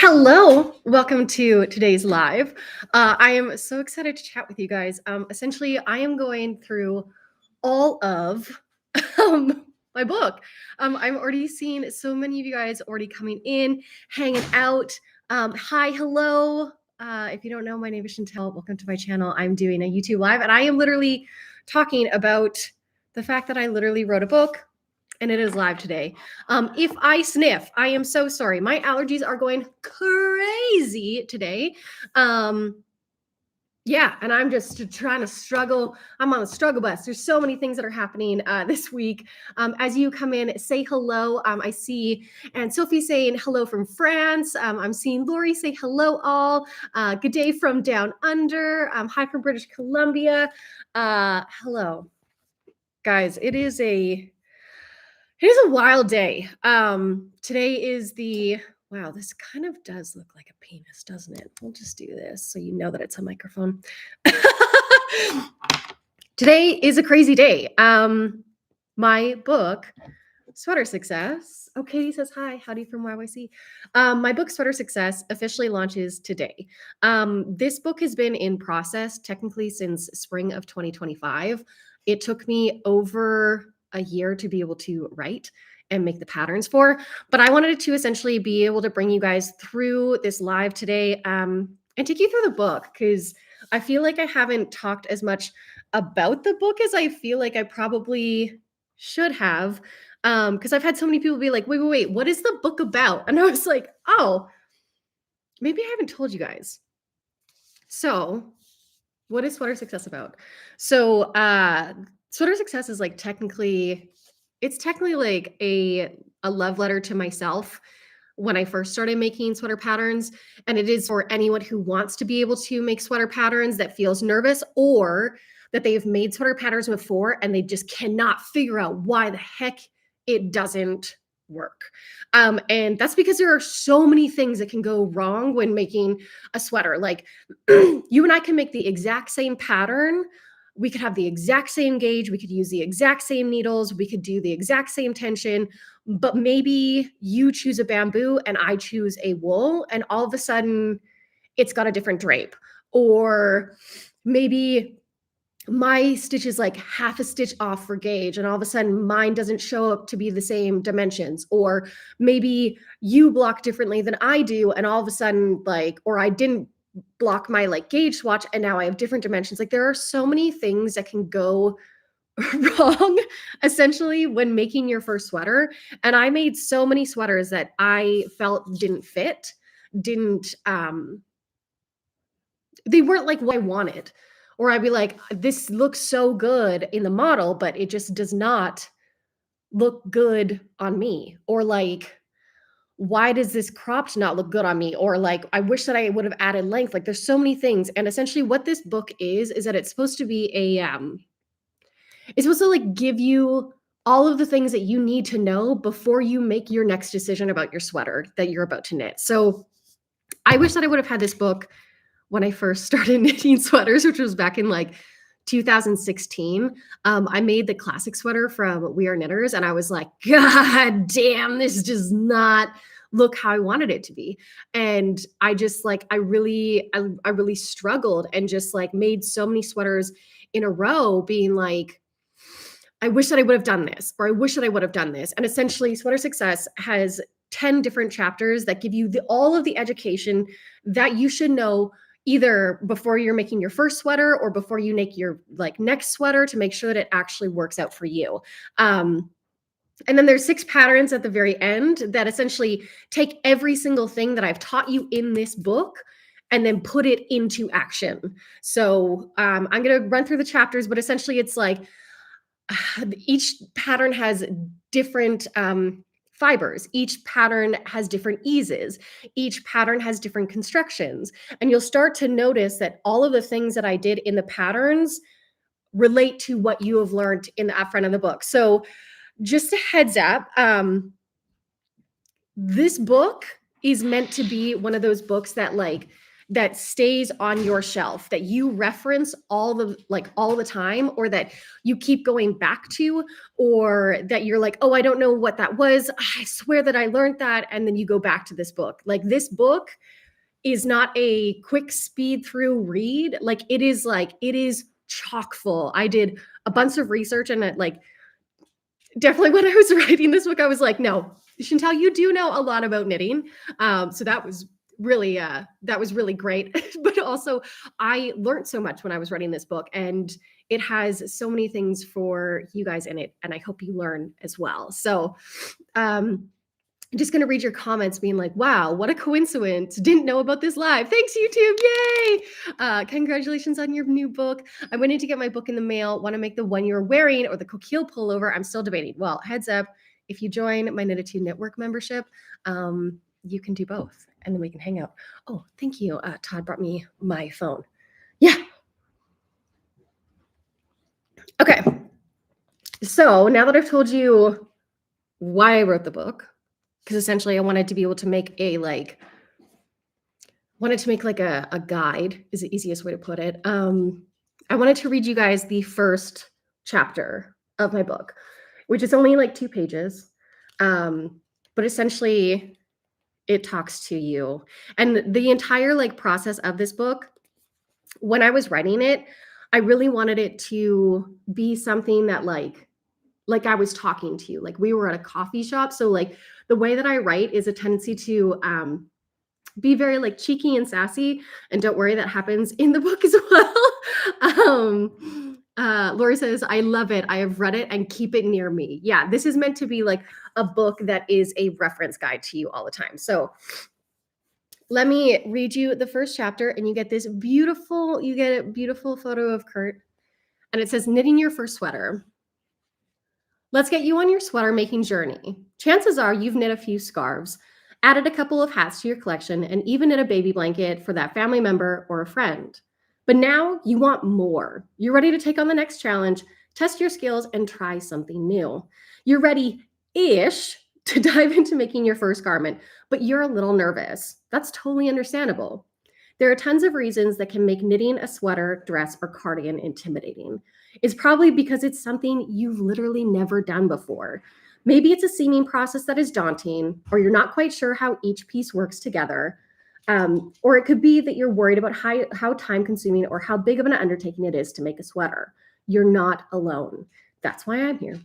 Hello, welcome to today's live. I am so excited to chat with you guys. Essentially, I am going through all of my book. I'm already seeing so many of you guys already coming in, hanging out. Hi, hello. If you don't know, my name is Chantel. Welcome to my channel. I'm doing a YouTube live, and I am literally talking about the fact that I literally wrote a book and it is live today. If I sniff, I am so sorry. My allergies are going crazy today. Yeah, and I'm just trying to struggle. I'm on a struggle bus. There's so many things that are happening this week. As you come in, say hello. I see, and Sophie saying hello from France. I'm seeing Lori say hello all. Good day from down under. Hi from British Columbia. Hello, guys. It is a wild day. Today is wow, this kind of does look like a penis, doesn't it? We'll just do this so you know that it's a microphone. Today is a crazy day. My book, Sweater Success. Oh, Katie says hi. Howdy from YYC. My book, Sweater Success, officially launches today. This book has been in process technically since spring of 2025. It took me over a year to be able to write and make the patterns for, but I wanted to essentially be able to bring you guys through this live today and take you through the book, because I feel like I haven't talked as much about the book as I feel like I probably should have, because I've had so many people be like, wait, what is the book about? And I was like, oh, maybe I haven't told you guys. So what is Sweater Success about? So Sweater Success is like technically like a love letter to myself when I first started making sweater patterns. And it is for anyone who wants to be able to make sweater patterns that feels nervous, or that they've made sweater patterns before and they just cannot figure out why the heck it doesn't work. And that's because there are so many things that can go wrong when making a sweater. Like you and I can make the exact same pattern. We could have the exact same gauge. We could use the exact same needles. We could do the exact same tension, but maybe you choose a bamboo and I choose a wool, and all of a sudden it's got a different drape. Or maybe my stitch is like half a stitch off for gauge, and all of a sudden mine doesn't show up to be the same dimensions. Or maybe you block differently than I do, and all of a sudden, like, or I didn't block my like gauge swatch and now I have different dimensions. Like there are so many things that can go wrong essentially when making your first sweater. And I made so many sweaters that I felt didn't fit, didn't they weren't like what I wanted. Or I'd be like, this looks so good in the model, but it just does not look good on me. Or like, why does this cropped not look good on me? Or like, I wish that I would have added length. Like there's so many things. And essentially what this book is that it's supposed to be it's supposed to like give you all of the things that you need to know before you make your next decision about your sweater that you're about to knit. So I wish that I would have had this book when I first started knitting sweaters, which was back in like 2016. I made the classic sweater from We Are Knitters, and I was like, God damn, this does not look how I wanted it to be. And I just like, I really struggled and just like made so many sweaters in a row being like, I wish that I would have done this, or I wish that I would have done this. And essentially Sweater Success has 10 different chapters that give you all of the education that you should know, either before you're making your first sweater or before you make your like next sweater, to make sure that it actually works out for you. And then there's 6 patterns at the very end that essentially take every single thing that I've taught you in this book and then put it into action. So I'm going to run through the chapters, but essentially it's like each pattern has different fibers. Each pattern has different eases. Each pattern has different constructions. And you'll start to notice that all of the things that I did in the patterns relate to what you have learned in the front of the book. So just a heads up, this book is meant to be one of those books that like that stays on your shelf that you reference all the time, or that you keep going back to, or that you're like, oh, I don't know what that was, I swear that I learned that, and then you go back to this book. Like, this book is not a quick speed through read. It is chock full. I did a bunch of research, and definitely when I was writing this book, I was like, no, Chantal, you do know a lot about knitting. So that was really great. But also, I learned so much when I was writing this book, and it has so many things for you guys in it, and I hope you learn as well. So I'm just going to read your comments being like, wow, what a coincidence. Didn't know about this live. Thanks, YouTube. Yay. Congratulations on your new book. I'm waiting to get my book in the mail. Want to make the one you're wearing or the coquille pullover. I'm still debating. Well, heads up, if you join my Knit-A-Tune Network membership, you can do both, and then we can hang out. Oh, thank you. Todd brought me my phone. Yeah. Okay. So now that I've told you why I wrote the book, because essentially I wanted to be able to make a guide, is the easiest way to put it. I wanted to read you guys the first chapter of my book, which is only like 2 pages. But essentially it talks to you. And the entire process of this book, when I was writing it, I really wanted it to be something that like I was talking to you, like we were at a coffee shop. So the way that I write is a tendency to be very cheeky and sassy, and don't worry, that happens in the book as well. Lori says, I love it. I have read it and keep it near me. Yeah, this is meant to be like a book that is a reference guide to you all the time. So let me read you the first chapter, and you get a beautiful photo of Kurt, and it says, knitting your first sweater. Let's get you on your sweater making journey. Chances are you've knit a few scarves, added a couple of hats to your collection, and even knit a baby blanket for that family member or a friend. But now you want more. You're ready to take on the next challenge, test your skills, and try something new. You're ready-ish to dive into making your first garment, but you're a little nervous. That's totally understandable. There are tons of reasons that can make knitting a sweater, dress, or cardigan intimidating. It's probably because it's something you've literally never done before. Maybe it's a seaming process that is daunting, or you're not quite sure how each piece works together. Or it could be that you're worried about how time-consuming or how big of an undertaking it is to make a sweater. You're not alone. That's why I'm here.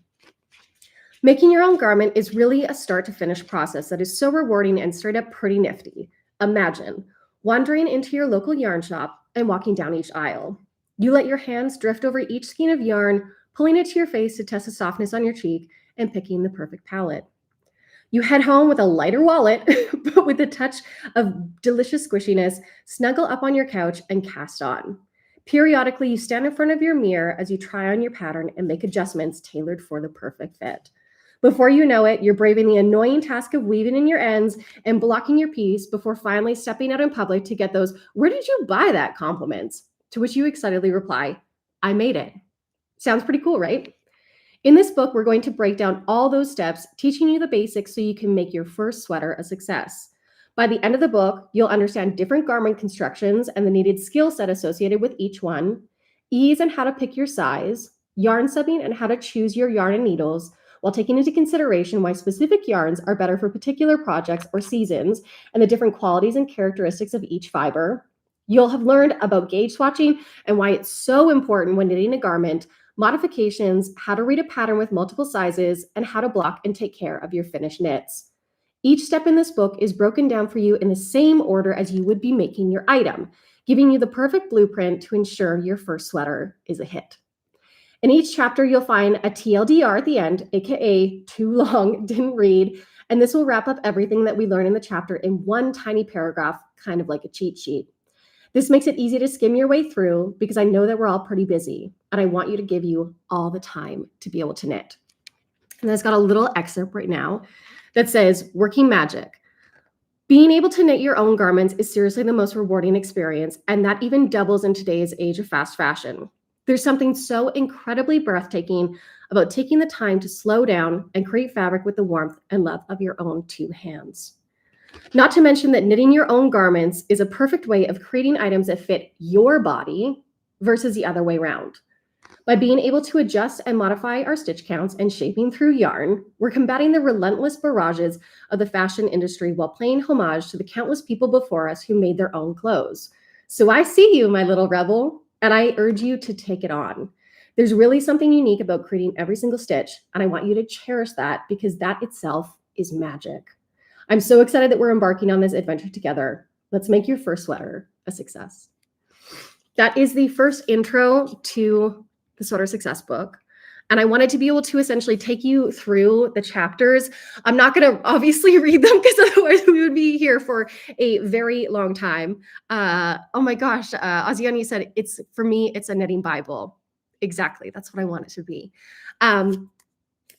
Making your own garment is really a start-to-finish process that is so rewarding and straight up pretty nifty. Imagine wandering into your local yarn shop and walking down each aisle. You let your hands drift over each skein of yarn, pulling it to your face to test the softness on your cheek, and picking the perfect palette. You head home with a lighter wallet, but with a touch of delicious squishiness, snuggle up on your couch and cast on. Periodically, you stand in front of your mirror as you try on your pattern and make adjustments tailored for the perfect fit. Before you know it, you're braving the annoying task of weaving in your ends and blocking your piece before finally stepping out in public to get those "where did you buy that" compliments, to which you excitedly reply, "I made it." Sounds pretty cool, right? In this book, we're going to break down all those steps, teaching you the basics so you can make your first sweater a success. By the end of the book, you'll understand different garment constructions and the needed skill set associated with each one, ease and how to pick your size, yarn subbing and how to choose your yarn and needles, while taking into consideration why specific yarns are better for particular projects or seasons, and the different qualities and characteristics of each fiber. You'll have learned about gauge swatching and why it's so important when knitting a garment, modifications, how to read a pattern with multiple sizes, and how to block and take care of your finished knits. Each step in this book is broken down for you in the same order as you would be making your item, giving you the perfect blueprint to ensure your first sweater is a hit. In each chapter, you'll find a TLDR at the end, aka too long, didn't read, and this will wrap up everything that we learn in the chapter in one tiny paragraph, kind of like a cheat sheet. This makes it easy to skim your way through because I know that we're all pretty busy, and I want you to give you all the time to be able to knit. And I've got a little excerpt right now that says, "Working magic. Being able to knit your own garments is seriously the most rewarding experience, and that even doubles in today's age of fast fashion. There's something so incredibly breathtaking about taking the time to slow down and create fabric with the warmth and love of your own 2 hands." Not to mention that knitting your own garments is a perfect way of creating items that fit your body versus the other way around. By being able to adjust and modify our stitch counts and shaping through yarn, we're combating the relentless barrages of the fashion industry while paying homage to the countless people before us who made their own clothes. So I see you, my little rebel, and I urge you to take it on. There's really something unique about creating every single stitch, and I want you to cherish that because that itself is magic. I'm so excited that we're embarking on this adventure together. Let's make your first sweater a success. That is the first intro to the Sweater Success book. And I wanted to be able to essentially take you through the chapters. I'm not going to obviously read them because otherwise we would be here for a very long time. Oh my gosh, Asiani said, it's for me, it's a knitting Bible. Exactly. That's what I want it to be. I'm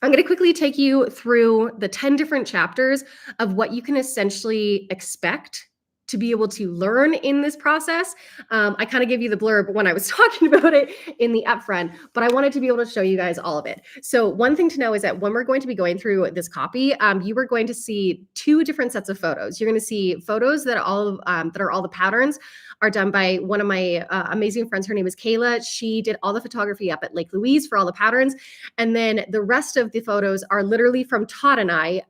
going to quickly take you through the 10 different chapters of what you can essentially expect to be able to learn in this process. I kind of gave you the blurb when I was talking about it in the upfront, but I wanted to be able to show you guys all of it. So one thing to know is that when we're going to be going through this copy, you are going to see two different sets of photos. You're going to see photos that are all the patterns are done by one of my amazing friends. Her name is Kayla. She did all the photography up at Lake Louise for all the patterns. And then the rest of the photos are literally from Todd and I,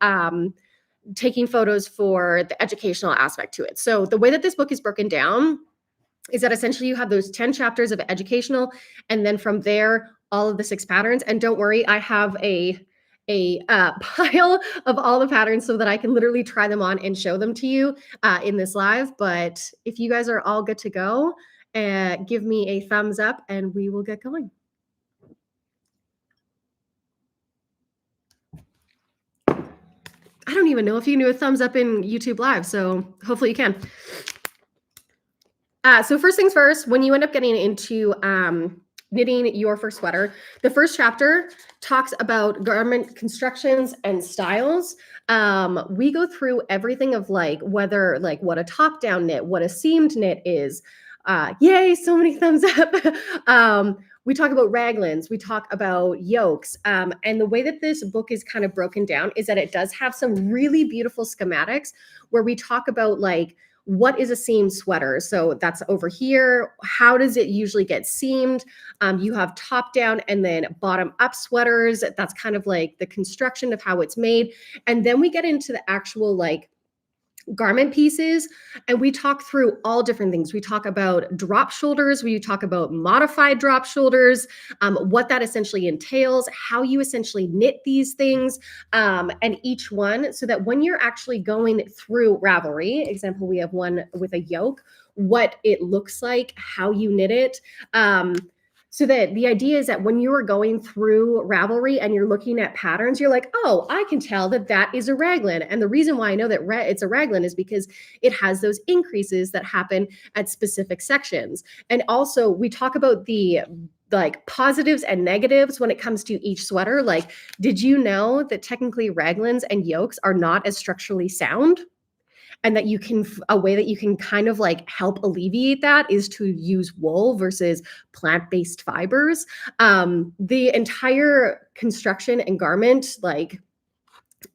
taking photos for the educational aspect to it. So the way that this book is broken down is that essentially you have those 10 chapters of educational, and then from there, all of the 6 patterns. And don't worry, I have a pile of all the patterns so that I can literally try them on and show them to you in this live. But if you guys are all good to go, give me a thumbs up and we will get going. I don't even know if you can do a thumbs up in YouTube Live, so hopefully you can. So first things first, when you end up getting into knitting your first sweater, the first chapter talks about garment constructions and styles. We go through everything of whether what a top-down knit, what a seamed knit is. Yay, so many thumbs up. We talk about raglans, we talk about yokes. And the way that this book is kind of broken down is that it does have some really beautiful schematics where we talk about what is a seamed sweater? So that's over here. How does it usually get seamed? You have top down and then bottom up sweaters. That's kind of like the construction of how it's made. And then we get into the actual garment pieces, and we talk through all different things. We talk about drop shoulders, we talk about modified drop shoulders, what that essentially entails, how you essentially knit these things, and each one, so that when you're actually going through Ravelry, example, we have one with a yoke, what it looks like, how you knit it. So that the idea is that when you are going through Ravelry and you're looking at patterns, you're like, oh, I can tell that that is a raglan. And the reason why I know that it's a raglan is because it has those increases that happen at specific sections. And also we talk about the positives and negatives when it comes to each sweater. Did you know that technically raglans and yokes are not as structurally sound? And that a way that you can kind of help alleviate that is to use wool versus plant-based fibers. The entire construction and garment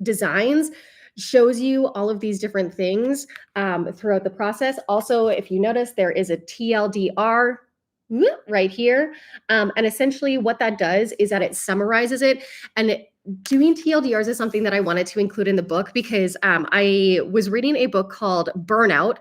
designs shows you all of these different things throughout the process. Also, if you notice, there is a TLDR right here. And essentially what that does is that it summarizes it, and doing TLDRs is something that I wanted to include in the book because I was reading a book called Burnout.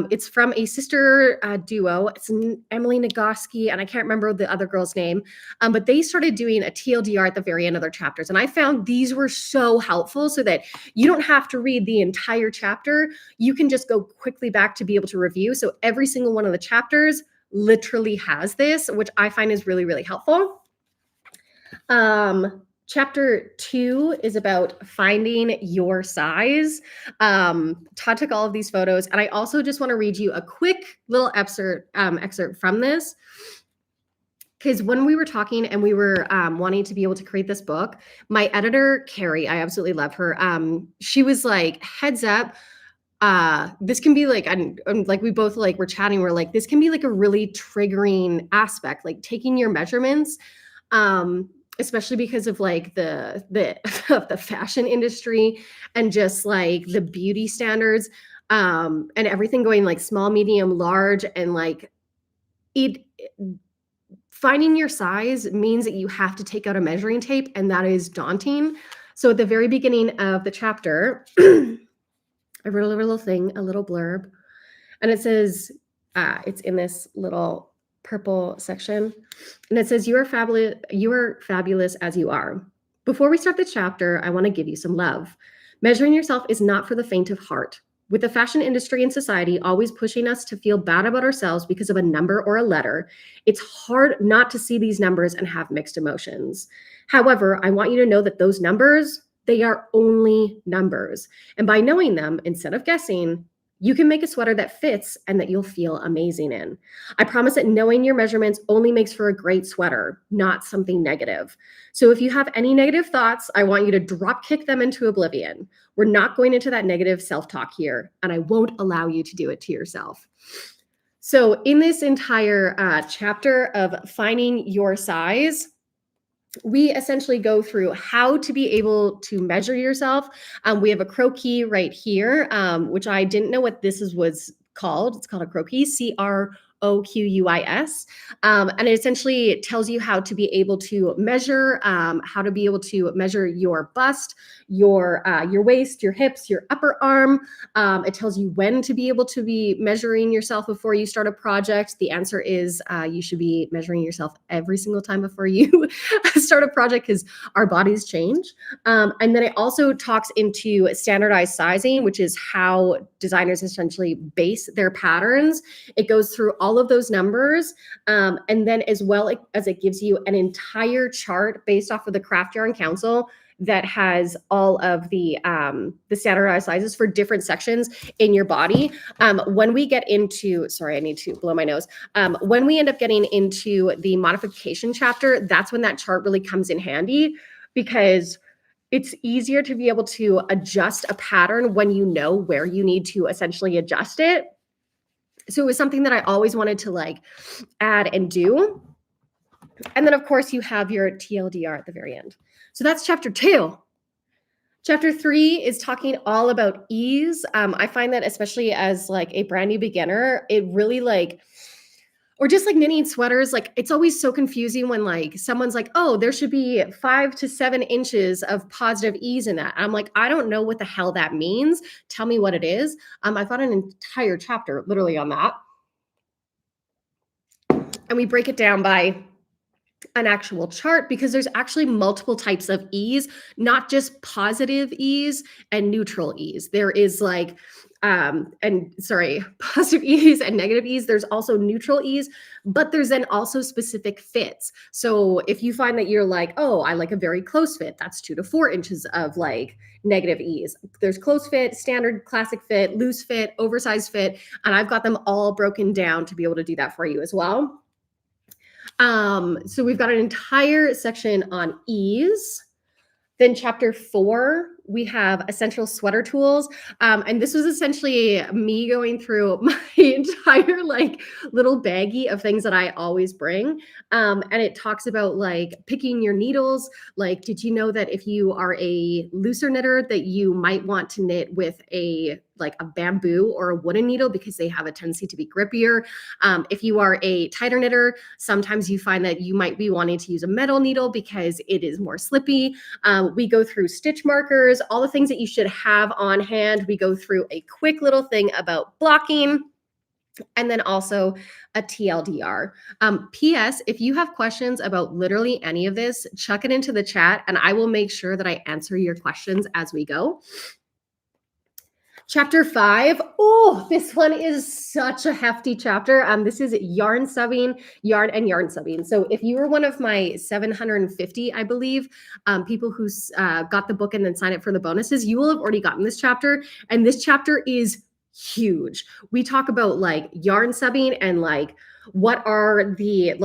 It's from a sister duo. It's Emily Nagoski, and I can't remember the other girl's name, but they started doing a TLDR at the very end of their chapters. And I found these were so helpful so that you don't have to read the entire chapter. You can just go quickly back to be able to review. So every single one of the chapters literally has this, which I find is really, really helpful. Chapter 2 is about finding your size. Todd took all of these photos, and I also just want to read you a quick little excerpt from this. Because when we were talking and we were wanting to be able to create this book, my editor, Carrie, I absolutely love her. She was like, heads up, this can be and we both were chatting, we're like, this can be a really triggering aspect, taking your measurements. especially because of like the of the fashion industry and just like the beauty standards, and everything going like small, medium, large, and like it finding your size means that you have to take out a measuring tape, and that is daunting. So at the very beginning of the chapter, I wrote a little thing, a little blurb, and it says, it's in this little purple section, and it says, you are fabulous as you are. Before we start the chapter, I want to give you some love. Measuring yourself is not for the faint of heart. With the fashion industry and society always pushing us to feel bad about ourselves because of a number or a letter, it's hard not to see these numbers and have mixed emotions. However, I want you to know that those numbers, they are only numbers. And by knowing them, instead of guessing, you can make a sweater that fits and that you'll feel amazing in. I promise that knowing your measurements only makes for a great sweater, not something negative. So if you have any negative thoughts, I want you to drop kick them into oblivion. We're not going into that negative self-talk here, and I won't allow you to do it to yourself. So in this entire chapter of finding your size, we essentially go through how to be able to measure yourself. We have a croquis right here, which I didn't know what this was called. It's called a croquis, CROQUIS. And it essentially tells you how to be able to measure, your bust, your waist, your hips, your upper arm. It tells you when to be able to be measuring yourself before you start a project. The answer is you should be measuring yourself every single time before you start a project, because our bodies change. And then it also talks into standardized sizing, which is how designers essentially base their patterns. It goes through all of those numbers. And then as well as it gives you an entire chart based off of the Craft Yarn Council that has all of the standardized sizes for different sections in your body. When we get into, sorry, I need to blow my nose. When we end up getting into the modification chapter, that's when that chart really comes in handy, because it's easier to be able to adjust a pattern when you know where you need to essentially adjust it. So it was something that I always wanted to like add and do. And then of course you have your TLDR at the very end. So that's chapter 2. Chapter 3 is talking all about ease. I find that especially as like a brand new beginner, it really like, or just like knitting sweaters, like it's always so confusing when like someone's like, oh, there should be 5 to 7 inches of positive ease in that. I'm like, I don't know what the hell that means. Tell me what it is. I've got an entire chapter literally on that. And we break it down by an actual chart, because there's actually multiple types of ease, not just positive ease and neutral ease. There is like positive ease and negative ease. There's also neutral ease, but there's then also specific fits. So if you find that you're like, oh, I like a very close fit, that's 2 to 4 inches of like negative ease. There's close fit, standard, classic fit, loose fit, oversized fit, and I've got them all broken down to be able to do that for you as well. So we've got an entire section on ease. Then chapter 4, we have essential sweater tools. And this was essentially me going through my entire like little baggie of things that I always bring. And it talks about like picking your needles. Like, did you know that if you are a looser knitter that you might want to knit with a bamboo or a wooden needle, because they have a tendency to be grippier. If you are a tighter knitter, sometimes you find that you might be wanting to use a metal needle because it is more slippy. We go through stitch markers, all the things that you should have on hand. We go through a quick little thing about blocking, and then also a TLDR. P.S. If you have questions about literally any of this, chuck it into the chat and I will make sure that I answer your questions as we go. Chapter 5. Oh, this one is such a hefty chapter. This is yarn subbing. So if you were one of my 750, I believe, people who got the book and then signed up for the bonuses, you will have already gotten this chapter. And this chapter is huge. We talk about like yarn subbing and like what are the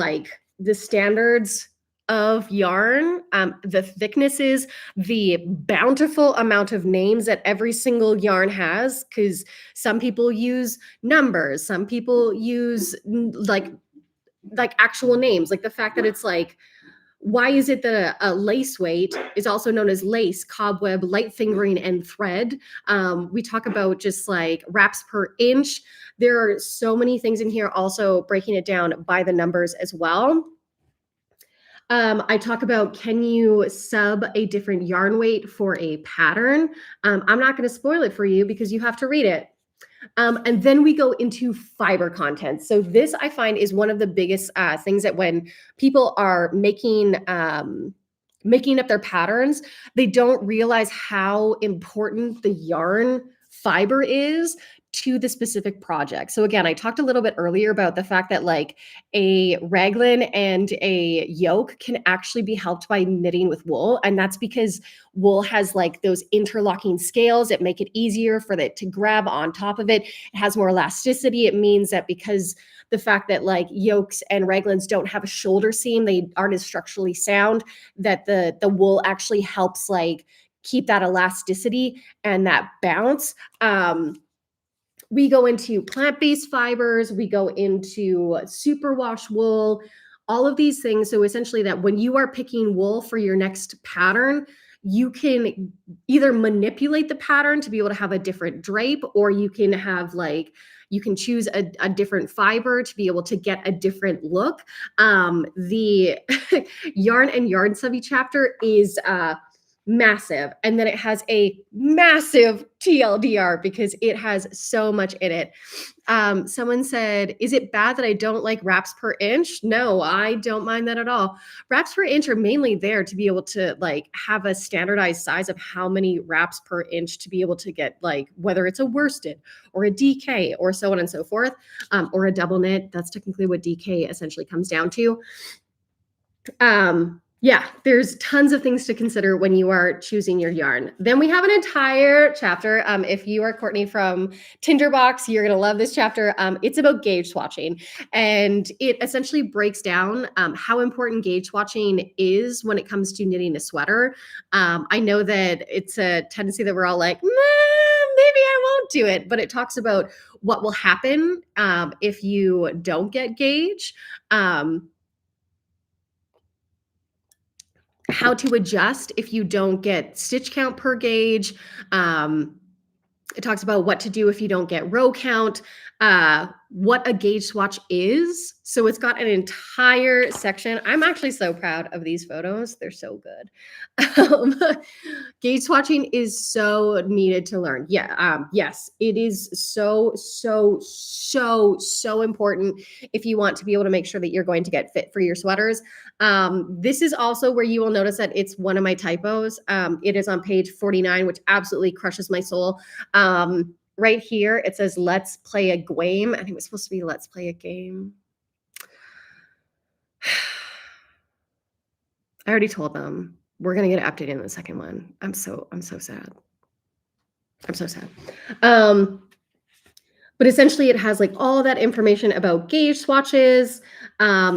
standards of yarn, the thicknesses, the bountiful amount of names that every single yarn has, because some people use numbers, some people use like actual names, like the fact that it's like Why is it that a lace weight is also known as lace, cobweb, light fingering, and thread? We talk about just like wraps per inch. There are so many things in here, also breaking it down by the numbers as well. I talk about, can you sub a different yarn weight for a pattern? I'm not going to spoil it for you because you have to read it. And then we go into fiber content. So this I find is one of the biggest things that when people are making up their patterns, they don't realize how important the yarn fiber is to the specific project. So again, I talked a little bit earlier about the fact that like a raglan and a yoke can actually be helped by knitting with wool. And that's because wool has like those interlocking scales that make it easier for it to grab on top of it. It has more elasticity. It means that because the fact that like yokes and raglans don't have a shoulder seam, they aren't as structurally sound, that the wool actually helps like keep that elasticity and that bounce. We go into plant-based fibers, we go into superwash wool, all of these things. So essentially that when you are picking wool for your next pattern, you can either manipulate the pattern to be able to have a different drape, or you can have like, you can choose a different fiber to be able to get a different look. The yarn and yarn subby chapter is massive. And then it has a massive TLDR because it has so much in it. Someone said, is it bad that I don't like wraps per inch? No, I don't mind that at all. Wraps per inch are mainly there to be able to like have a standardized size of how many wraps per inch to be able to get like, whether it's a worsted or a DK or so on and so forth, or a double knit. That's technically what DK essentially comes down to. Yeah, there's tons of things to consider when you are choosing your yarn. Then we have an entire chapter. If you are Courtney from Tinderbox, you're going to love this chapter. It's about gauge swatching, and it essentially breaks down how important gauge swatching is when it comes to knitting a sweater. I know that it's a tendency that we're all like, maybe I won't do it, but it talks about what will happen if you don't get gauge. How to adjust if you don't get stitch count per gauge. It talks about what to do if you don't get row count, what a gauge swatch is. So it's got an entire section. I'm actually so proud of these photos. They're so good. Gauge swatching is so needed to learn. Yeah, yes, it is so important if you want to be able to make sure that you're going to get fit for your sweaters. This is also where you will notice that it's one of my typos. It is on page 49, which absolutely crushes my soul. Right here, it says, let's play a game. I think it was supposed to be let's play a game. I already told them we're going to get updated in the second one. I'm so sad. I'm so sad. But essentially it has like all that information about gauge swatches,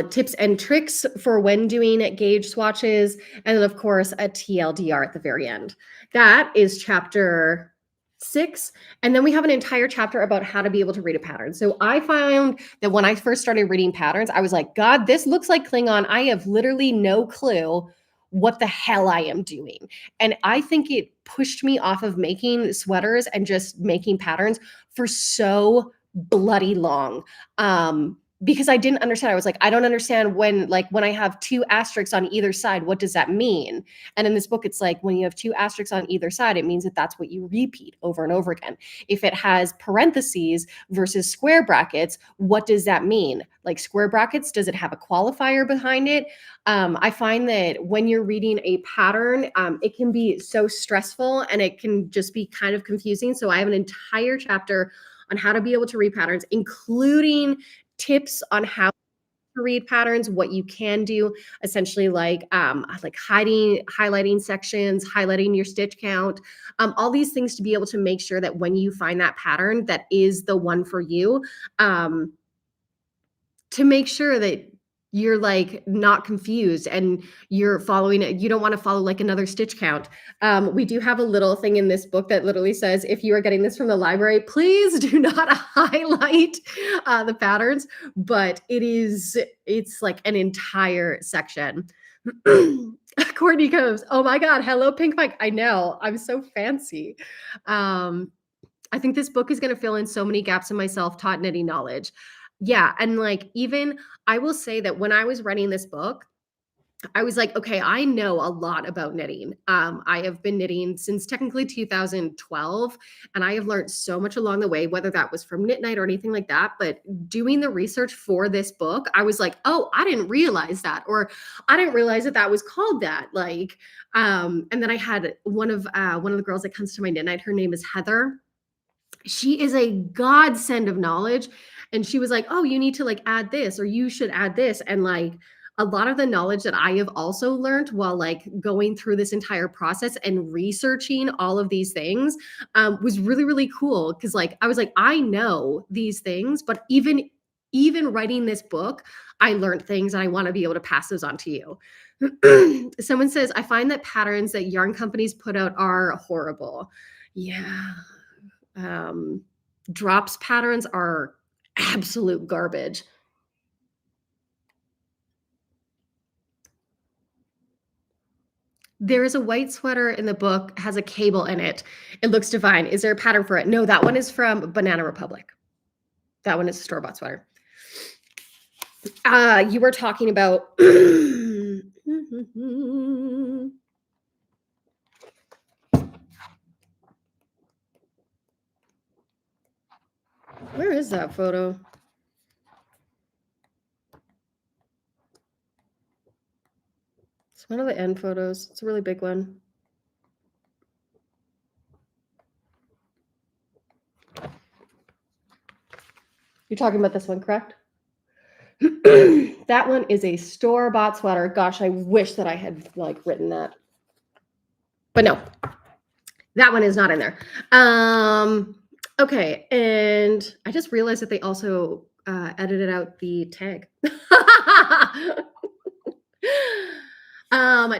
tips and tricks for when doing gauge swatches, and then of course a TLDR at the very end. That is chapter 6. And then we have an entire chapter about how to be able to read a pattern. So I found that when I first started reading patterns, I was like, God, this looks like Klingon. I have literally no clue what the hell I am doing. And I think it pushed me off of making sweaters and just making patterns for so bloody long. Because I didn't understand. I was like, I don't understand when I have 2 asterisks on either side, what does that mean? And in this book, it's like when you have 2 asterisks on either side, it means that that's what you repeat over and over again. If it has parentheses versus square brackets, what does that mean? Like square brackets, does it have a qualifier behind it? I find that when you're reading a pattern, it can be so stressful and it can just be kind of confusing. So I have an entire chapter on how to be able to read patterns, including tips on how to read patterns, what you can do, essentially like highlighting sections, highlighting your stitch count, all these things to be able to make sure that when you find that pattern that is the one for you, to make sure that you're like not confused and you're following it. You don't want to follow like another stitch count. We do have a little thing in this book that literally says, if you are getting this from the library, please do not highlight the patterns, but it's like an entire section. Courtney goes, "Oh my god, hello, Pink Mike." I know, I'm so fancy. Um, I think this book is gonna fill in so many gaps in my self-taught knitting knowledge. Yeah, and, like, even I will say that when I was writing this book, I was like, okay, I know a lot about knitting. I have been knitting since technically 2012, and I have learned so much along the way, whether that was from Knit Night or anything like that. But doing the research for this book, I was like, oh, I didn't realize that, or I didn't realize that that was called that. Like, and then I had one of the girls that comes to my Knit Night. Her name is Heather. She is a godsend of knowledge, and she was like, "Oh, you need to, like, add this, or you should add this," and, like, a lot of the knowledge that I have also learned while, like, going through this entire process and researching all of these things, was really, really cool. Because like, I was like, "I know these things, but even writing this book, I learned things, and I wanna be able to pass those on to you." Someone says, "I find that patterns that yarn companies put out are horrible." Yeah. Um, Drops patterns are absolute garbage. There is a white sweater in the book, has a cable in it. It looks divine. Is there a pattern for it? No, that one is from Banana Republic. That one is a store-bought sweater. You were talking about where is that photo? It's one of the end photos. It's a really big one. You're talking about this one, correct? That one is a store-bought sweater. Gosh, I wish that I had, like, written that. But no, that one is not in there. Okay, and I just realized that they also edited out the tag.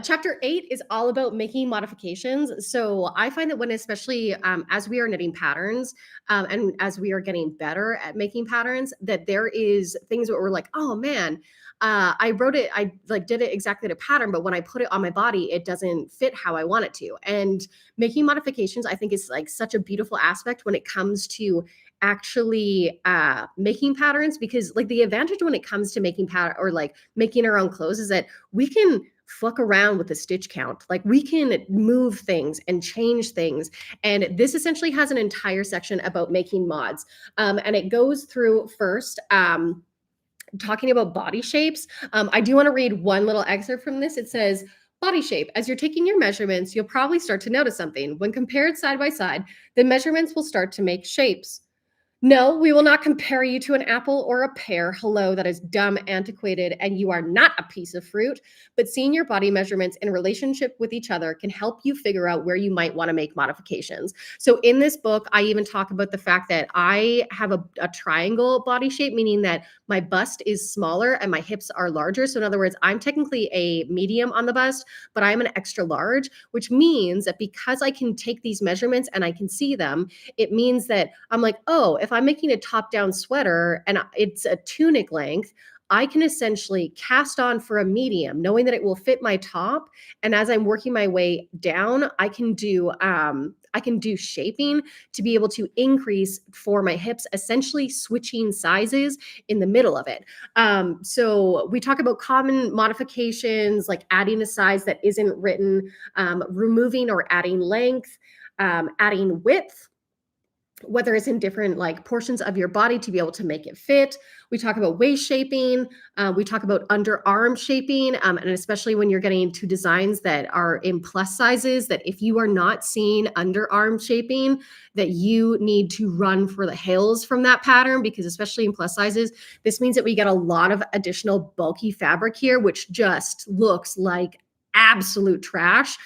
Chapter 8 is all about making modifications. So I find that when, especially as we are knitting patterns, and as we are getting better at making patterns, that there is things that we're like, oh man, I wrote it, I like did it exactly to pattern, but when I put it on my body, it doesn't fit how I want it to. And making modifications, I think, is like such a beautiful aspect when it comes to actually making patterns, because like the advantage when it comes to making pattern or like making our own clothes is that we can fuck around with the stitch count. Like we can move things and change things. And this essentially has an entire section about making mods. And it goes through first, talking about body shapes. I do want to read one little excerpt from this. It says, body shape. As you're taking your measurements, you'll probably start to notice something. When compared side by side, the measurements will start to make shapes. No, we will not compare you to an apple or a pear. Hello, that is dumb, antiquated, and you are not a piece of fruit. But seeing your body measurements in relationship with each other can help you figure out where you might want to make modifications. So in this book, I even talk about the fact that I have a triangle body shape, meaning that my bust is smaller and my hips are larger. So in other words, I'm technically a medium on the bust, but I'm an extra large, which means that because I can take these measurements and I can see them, it means that I'm like, oh, if I'm making a top down sweater and it's a tunic length, I can essentially cast on for a medium, knowing that it will fit my top. And as I'm working my way down, I can do shaping to be able to increase for my hips, essentially switching sizes in the middle of it. So we talk about common modifications, like adding a size that isn't written, removing or adding length, adding width, whether it's in different like portions of your body to be able to make it fit. We talk about waist shaping. We talk about underarm shaping, and especially when you're getting into designs that are in plus sizes, that if you are not seeing underarm shaping, that you need to run for the hills from that pattern, because especially in plus sizes, this means that we get a lot of additional bulky fabric here, which just looks like absolute trash.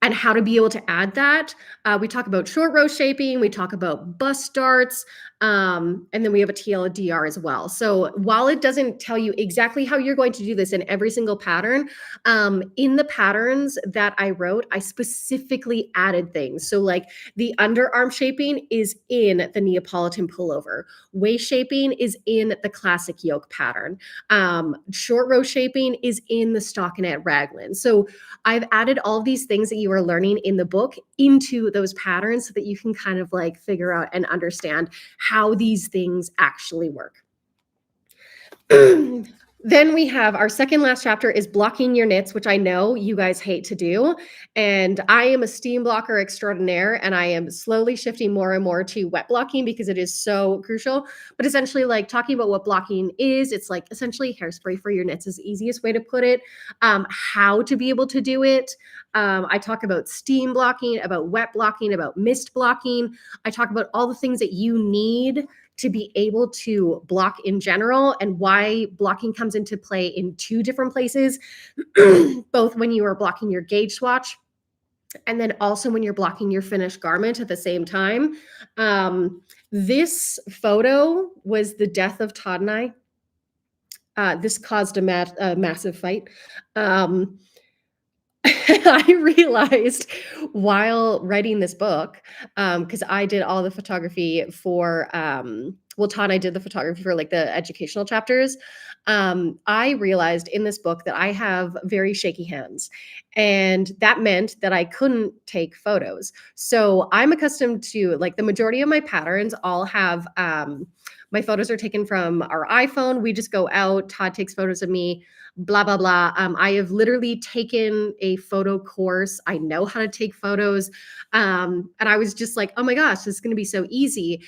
And how to be able to add that. We talk about short row shaping. We talk about bust darts. And then we have a TLDR as well. So while it doesn't tell you exactly how you're going to do this in every single pattern, in the patterns that I wrote, I specifically added things. So like the underarm shaping is in the Neapolitan pullover. Waist shaping is in the classic yoke pattern. Short row shaping is in the stockinette raglan. So I've added all of these things that you are learning in the book into those patterns so that you can kind of like figure out and understand how these things actually work. Then we have our second last chapter is blocking your knits, which I know you guys hate to do. And I am a steam blocker extraordinaire, and I am slowly shifting more and more to wet blocking because it is so crucial. But essentially, like talking about what blocking is, it's like essentially hairspray for your knits is the easiest way to put it. How to be able to do it. I talk about steam blocking, about wet blocking, about mist blocking. I talk about all the things that you need to be able to block in general and why blocking comes into play in two different places, both when you are blocking your gauge swatch and then also when you're blocking your finished garment at the same time. This photo was the death of Todd and I. This caused a massive fight. I realized while writing this book, because I did all the photography for, Todd and I did the photography for like the educational chapters. I realized in this book that I have very shaky hands, and that meant that I couldn't take photos. So I'm accustomed to like the majority of my patterns all have, my photos are taken from our iPhone. We just go out, Todd takes photos of me, blah blah blah. I have literally taken a photo course. I know how to take photos, and I was just like, oh my gosh, this is going to be so easy.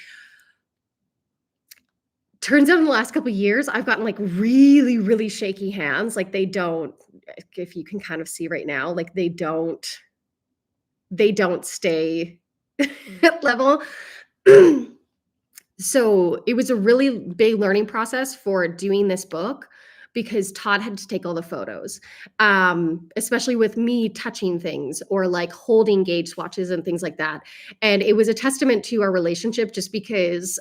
Turns out in the last couple of years, I've gotten like really, really shaky hands. Like they don't, if you can kind of see right now, like they don't stay at level. So it was a really big learning process for doing this book because Todd had to take all the photos, especially with me touching things or like holding gauge swatches and things like that. And it was a testament to our relationship just because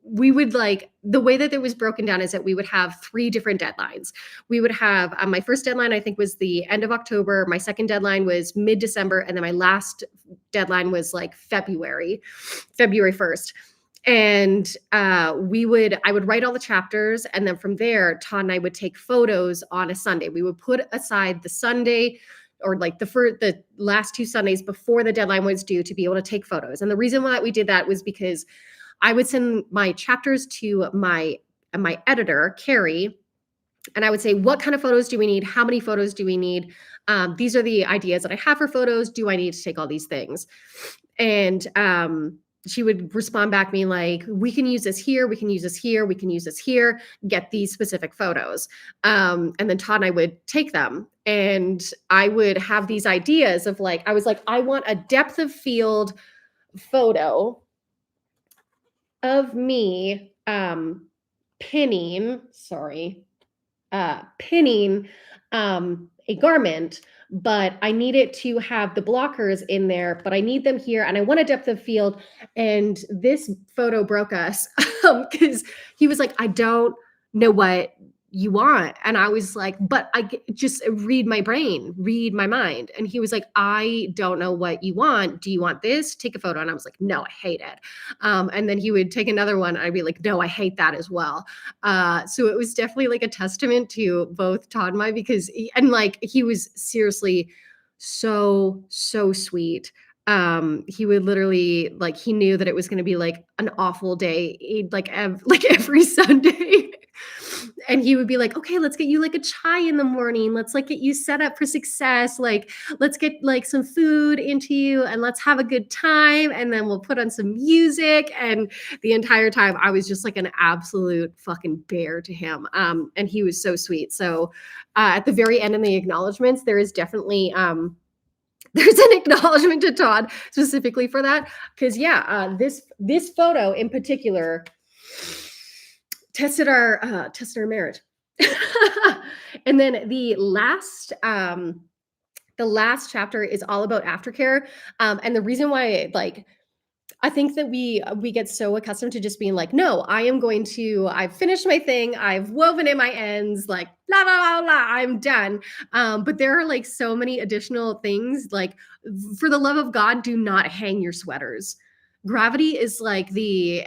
we would like, the way that it was broken down is that we would have 3 different deadlines. We would have, my first deadline, I think, was the end of October. My second deadline was mid-December. And then my last deadline was like February 1st. And I would write all the chapters, and then from there, Todd and I would take photos on a Sunday. We would put aside the Sunday or like the last 2 Sundays before the deadline was due to be able to take photos. And the reason why we did that was because I would send my chapters to my editor, Carrie, and I would say, what kind of photos do we need? How many photos do we need? These are the ideas that I have for photos. Do I need to take all these things? And she would respond back me like, we can use this here, we can use this here, we can use this here, get these specific photos. And then Todd and I would take them, and I would have these ideas of like, I was like, I want a depth of field photo of me pinning a garment, but I need it to have the blockers in there, but I need them here, and I want a depth of field. And this photo broke us because he was like, I don't know what you want. And I was like, but just read my brain, read my mind. And he was like, I don't know what you want. Do you want this? Take a photo. And I was like, no, I hate it. And then he would take another one. And I'd be like, no, I hate that as well. So it was definitely like a testament to both Todd and I, because he was seriously so sweet. He would literally like, he knew that it was going to be like an awful day. He'd like every Sunday. And he would be like, okay, let's get you like a chai in the morning. Let's like get you set up for success. Like, let's get like some food into you and let's have a good time. And then we'll put on some music. And the entire time I was just like an absolute fucking bear to him. And he was so sweet. So at the very end in the acknowledgements, there is definitely, there's an acknowledgement to Todd specifically for that. Cause this photo in particular tested our marriage. And then the last chapter is all about aftercare. And the reason why I think that we get so accustomed to just being like, "No, I've finished my thing, I've woven in my ends, like, la, la, la, la, I'm done." But there are, like, so many additional things, like, for the love of God, do not hang your sweaters. Gravity is, like, the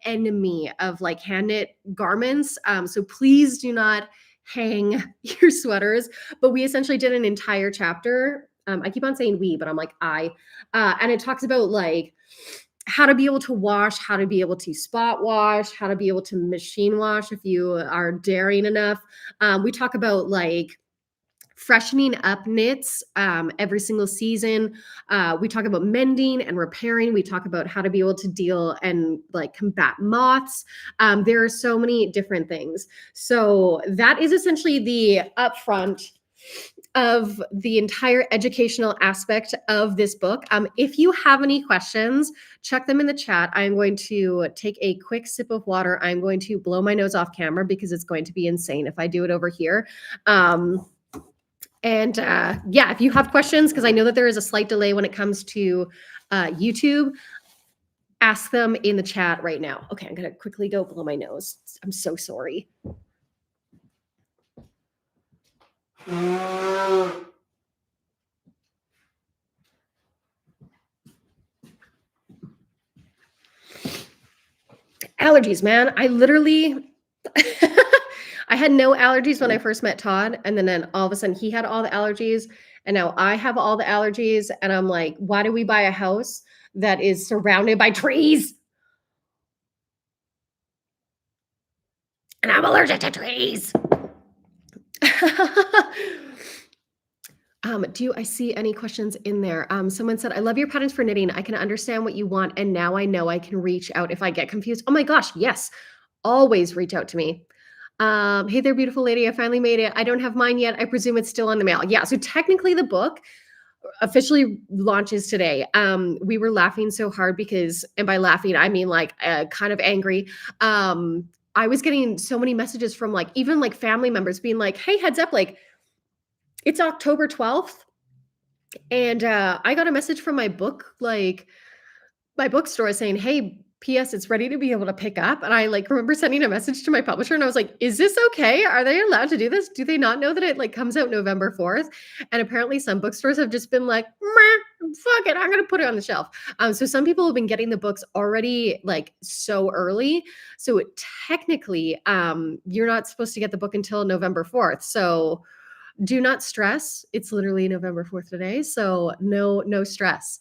enemy of, like, hand knit garments, so please do not hang your sweaters, but we essentially did an entire chapter, I keep on saying we, but I'm like, and it talks about, like, how to be able to wash, how to be able to spot wash, how to be able to machine wash if you are daring enough. We talk about like freshening up knits every single season. We talk about mending and repairing. We talk about how to be able to deal and like combat moths. There are so many different things. So that is essentially the upfront of the entire educational aspect of this book. If you have any questions, chuck them in the chat. I'm going to take a quick sip of water. I'm going to blow my nose off camera because it's going to be insane if I do it over here. Yeah, if you have questions, because I know that there is a slight delay when it comes to YouTube, ask them in the chat right now. Okay, I'm going to quickly go blow my nose. I'm so sorry. Allergies, man. I literally I had no allergies when I first met Todd, and then all of a sudden he had all the allergies, and now I have all the allergies, and I'm like, why do we buy a house that is surrounded by trees? And I'm allergic to trees. Do I see any questions in there? Someone said, I love your patterns for knitting. I can understand what you want, and now I know I can reach out if I get confused. Oh my gosh, yes. Always reach out to me. Hey there, beautiful lady. I finally made it. I don't have mine yet. I presume it's still on the mail. Yeah. So technically the book officially launches today. We were laughing so hard because, and by laughing, I mean like kind of angry. I was getting so many messages from like, even like family members being like, hey, heads up, like it's October 12th. And I got a message from my bookstore saying, hey, PS, it's ready to be able to pick up. And I like remember sending a message to my publisher and I was like, is this okay? Are they allowed to do this? Do they not know that it like comes out November 4th? And apparently some bookstores have just been like, fuck it, I'm gonna put it on the shelf. So some people have been getting the books already like so early. So technically, you're not supposed to get the book until November 4th. So do not stress. It's literally November 4th today. So no stress.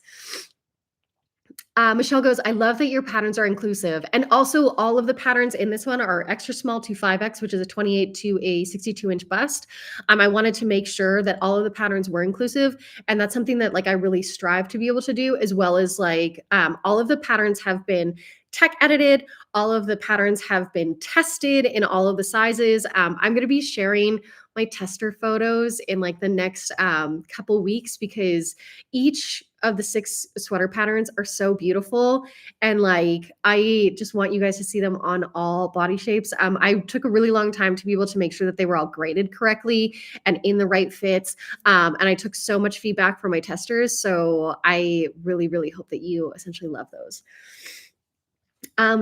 Michelle goes, I love that your patterns are inclusive. And also all of the patterns in this one are extra small to 5X, which is a 28 to a 62-inch bust. I wanted to make sure that all of the patterns were inclusive. And that's something that like I really strive to be able to do, as well as like all of the patterns have been tech edited. All of the patterns have been tested in all of the sizes. I'm going to be sharing my tester photos in like the next couple weeks because each of the 6 sweater patterns are so beautiful. And like, I just want you guys to see them on all body shapes. I took a really long time to be able to make sure that they were all graded correctly and in the right fits. And I took so much feedback from my testers. So I really, really hope that you essentially love those.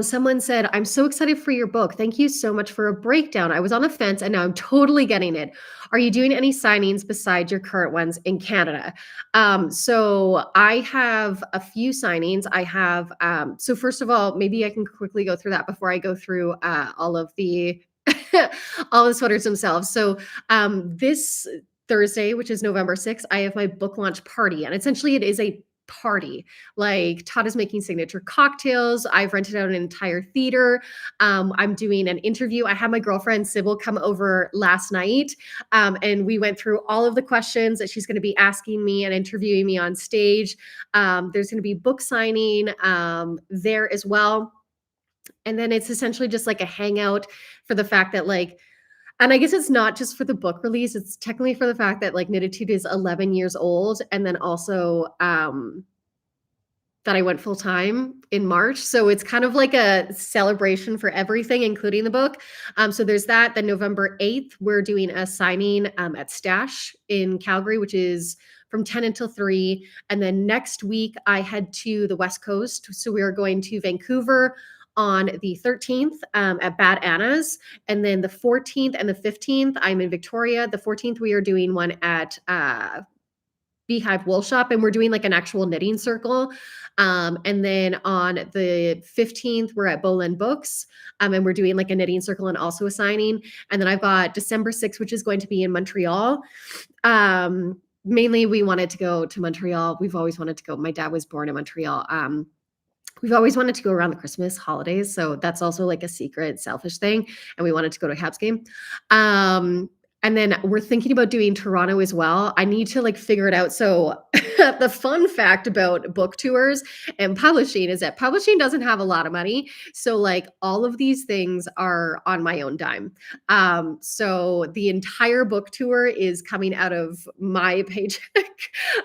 Someone said, I'm so excited for your book. Thank you so much for a breakdown. I was on the fence and now I'm totally getting it. Are you doing any signings besides your current ones in Canada? So I have a few signings. I have, so first of all, maybe I can quickly go through that before I go through all of the, all the sweaters themselves. So this Thursday, which is November 6th, I have my book launch party. And essentially it is a party. Like Todd is making signature cocktails. I've rented out an entire theater. I'm doing an interview. I had my girlfriend Sybil come over last night, and we went through all of the questions that she's going to be asking me and interviewing me on stage. There's going to be book signing there as well. And then it's essentially just like a hangout for the fact that like, and I guess it's not just for the book release. It's technically for the fact that like Knititude is 11 years old. And then also that I went full time in March. So it's kind of like a celebration for everything, including the book. So there's that. Then November 8th, we're doing a signing at Stash in Calgary, which is from 10 until 3. And then next week, I head to the West Coast. So we are going to Vancouver on the 13th at Bad Anna's. And then the 14th and the 15th, I'm in Victoria. The 14th, we are doing one at Beehive Wool Shop, and we're doing like an actual knitting circle. And then on the 15th, we're at Bolin Books, and we're doing like a knitting circle and also a signing. And then I've got December 6th, which is going to be in Montreal. Mainly, we wanted to go to Montreal. We've always wanted to go. My dad was born in Montreal. We've always wanted to go around the Christmas holidays, so that's also like a secret, selfish thing. And we wanted to go to a Habs game. And then we're thinking about doing Toronto as well. I need to like figure it out. So the fun fact about book tours and publishing is that publishing doesn't have a lot of money. So like all of these things are on my own dime. So the entire book tour is coming out of my paycheck.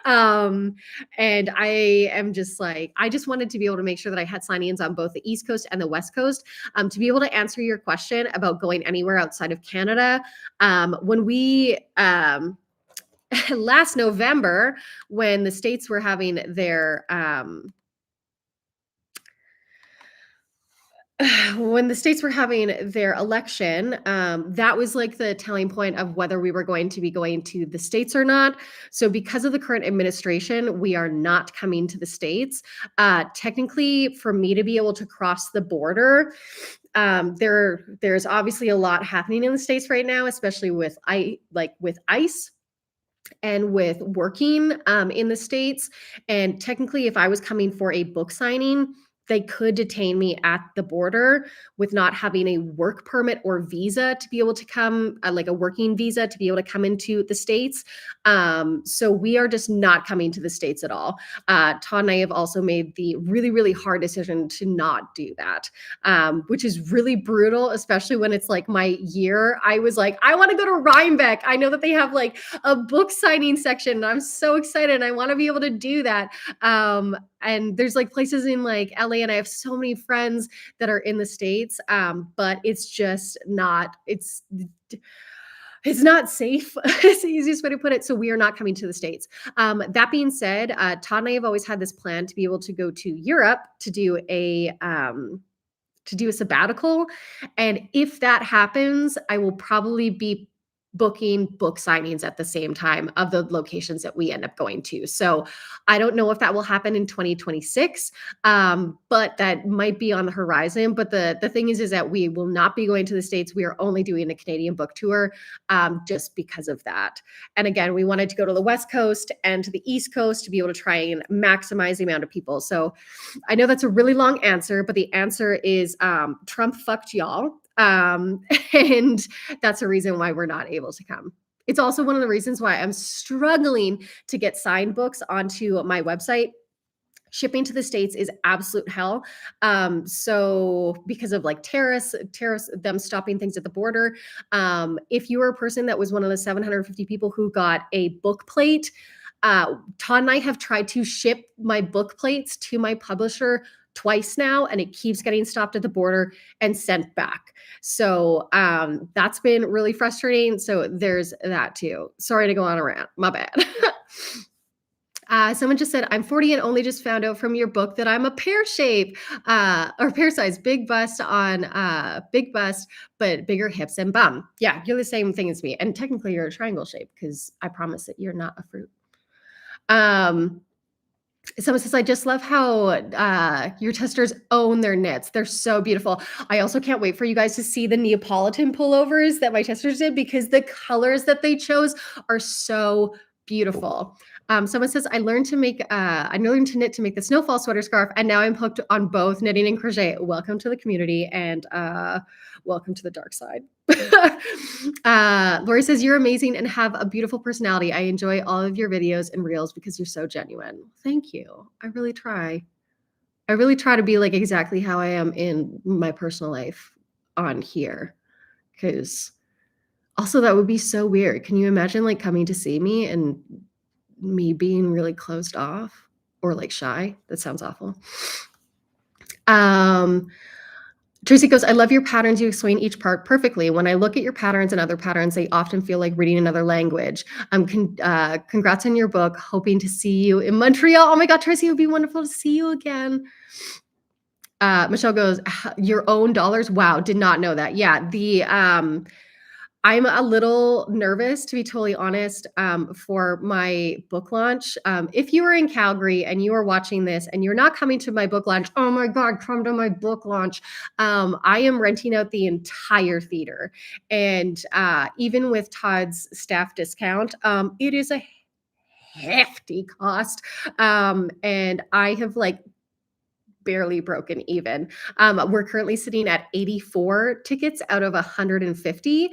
And I am just like, I just wanted to be able to make sure that I had sign-ins on both the East Coast and the West Coast. To be able to answer your question about going anywhere outside of Canada, when we last November, when the states were having their election, that was like the telling point of whether we were going to be going to the states or not. So because of the current administration, we are not coming to the states. Technically, for me to be able to cross the border, there's obviously a lot happening in the states right now, especially with ICE and with working in the states. And technically, if I was coming for a book signing, they could detain me at the border with not having a work permit or visa to be able to come, like a working visa to be able to come into the States. So we are just not coming to the States at all. Todd and I have also made the really, really hard decision to not do that, which is really brutal, especially when it's like my year. I was like, I want to go to Rhinebeck. I know that they have like a book signing section, and I'm so excited. And I want to be able to do that. And there's like places in like LA, and I have so many friends that are in the States, but it's just not, it's not safe. It's the easiest way to put it. So we are not coming to the States. That being said, Todd and I have always had this plan to be able to go to Europe to do a sabbatical. And if that happens, I will probably be booking book signings at the same time of the locations that we end up going to. So I don't know if that will happen in 2026, but that might be on the horizon. But the thing is that we will not be going to the States. We are only doing a Canadian book tour just because of that. And again, we wanted to go to the West Coast and to the East Coast to be able to try and maximize the amount of people. So I know that's a really long answer, but the answer is Trump fucked y'all. And that's a reason why we're not able to come. It's also one of the reasons why I'm struggling to get signed books onto my website. Shipping to the States is absolute hell. So because of like tariffs, them stopping things at the border. If you were a person that was one of the 750 people who got a book plate, Todd and I have tried to ship my book plates to my publisher twice now, and it keeps getting stopped at the border and sent back. So that's been really frustrating. So there's that too. Sorry to go on a rant. My bad. Someone just said, I'm 40 and only just found out from your book that I'm a pear shape or pear size, big bust, but bigger hips and bum. Yeah, you're the same thing as me. And technically you're a triangle shape because I promise that you're not a fruit. Someone says, I just love how your testers own their knits. They're so beautiful. I also can't wait for you guys to see the Neapolitan pullovers that my testers did because the colors that they chose are so beautiful. Someone says, I learned to knit to make the snowfall sweater scarf, and now I'm hooked on both knitting and crochet. Welcome to the community, and welcome to the dark side. Lori says, you're amazing and have a beautiful personality. I enjoy all of your videos and reels because you're so genuine. Thank you. I really try. I really try to be like exactly how I am in my personal life on here, because also that would be so weird. Can you imagine like coming to see me and me being really closed off or like shy? That sounds awful. Tracy goes, I love your patterns. You explain each part perfectly. When I look at your patterns and other patterns, they often feel like reading another language. Congrats on your book. Hoping to see you in Montreal. Oh my God, Tracy, it would be wonderful to see you again. Michelle goes, your own dollars. Wow. Did not know that. Yeah. I'm a little nervous, to be totally honest, for my book launch. If you are in Calgary and you are watching this and you're not coming to my book launch, oh my God, come to my book launch. I am renting out the entire theater. And even with Todd's staff discount, it is a hefty cost. And I have like barely broken even. We're currently sitting at 84 tickets out of 150.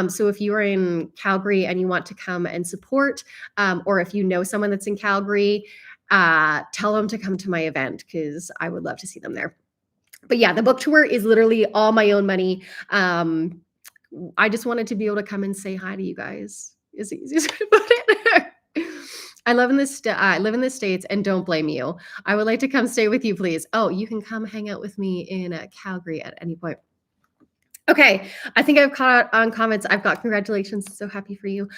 So if you are in Calgary and you want to come and support, or if you know someone that's in Calgary, tell them to come to my event because I would love to see them there. But yeah, the book tour is literally all my own money. I just wanted to be able to come and say hi to you guys. Is the easiest way to put it. I live in the States and don't blame you. I would like to come stay with you, please. Oh, you can come hang out with me in Calgary at any point. Okay, I think I've caught on comments. I've got congratulations. So happy for you.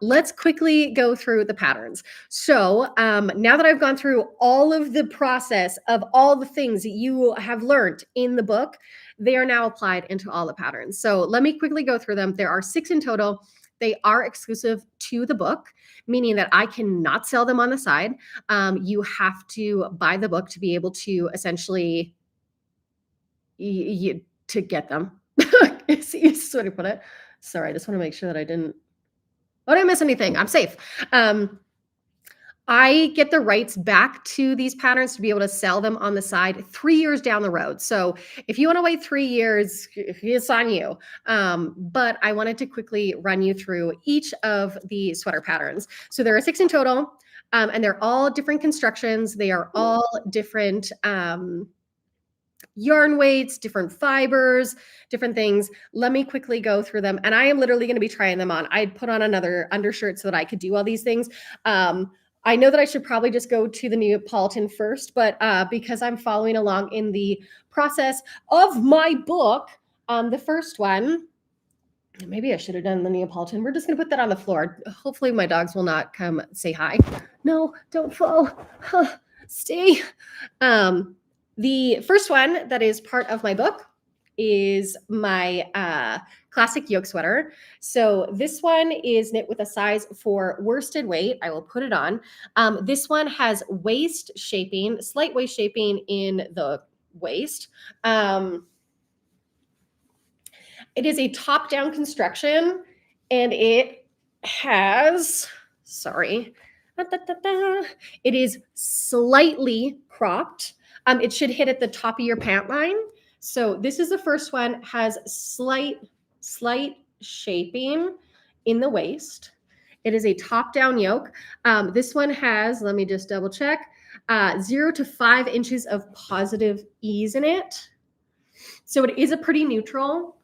Let's quickly go through the patterns. So now that I've gone through all of the process of all the things that you have learned in the book, they are now applied into all the patterns. So let me quickly go through them. There are 6 in total. They are exclusive to the book, meaning that I cannot sell them on the side. You have to buy the book to be able to essentially to get them. It's the easiest way to put it. Sorry, I just want to make sure that I didn't miss anything. I'm safe. I get the rights back to these patterns to be able to sell them on the side 3 years down the road. So if you want to wait 3 years, it's on you. But I wanted to quickly run you through each of the sweater patterns. So there are 6 in total, and they're all different constructions. They are all different yarn weights, different fibers, different things. Let me quickly go through them. And I am literally going to be trying them on. I put on another undershirt so that I could do all these things. I know that I should probably just go to the Neapolitan first, but because I'm following along in the process of my book, the first one, maybe I should have done the Neapolitan. We're just going to put that on the floor. Hopefully my dogs will not come say hi. No, don't fall. Stay. The first one that is part of my book is my classic yoke sweater. So this one is knit with a size for worsted weight. I will put it on. This one has waist shaping, slight waist shaping in the waist. It is a top-down construction, and it has, it is slightly cropped. It should hit at the top of your pant line. So this is the first one, has slight shaping in the waist. It is a top-down yoke. This one has, let me just double check, 0 to 5 inches of positive ease in it. So it is a pretty neutral,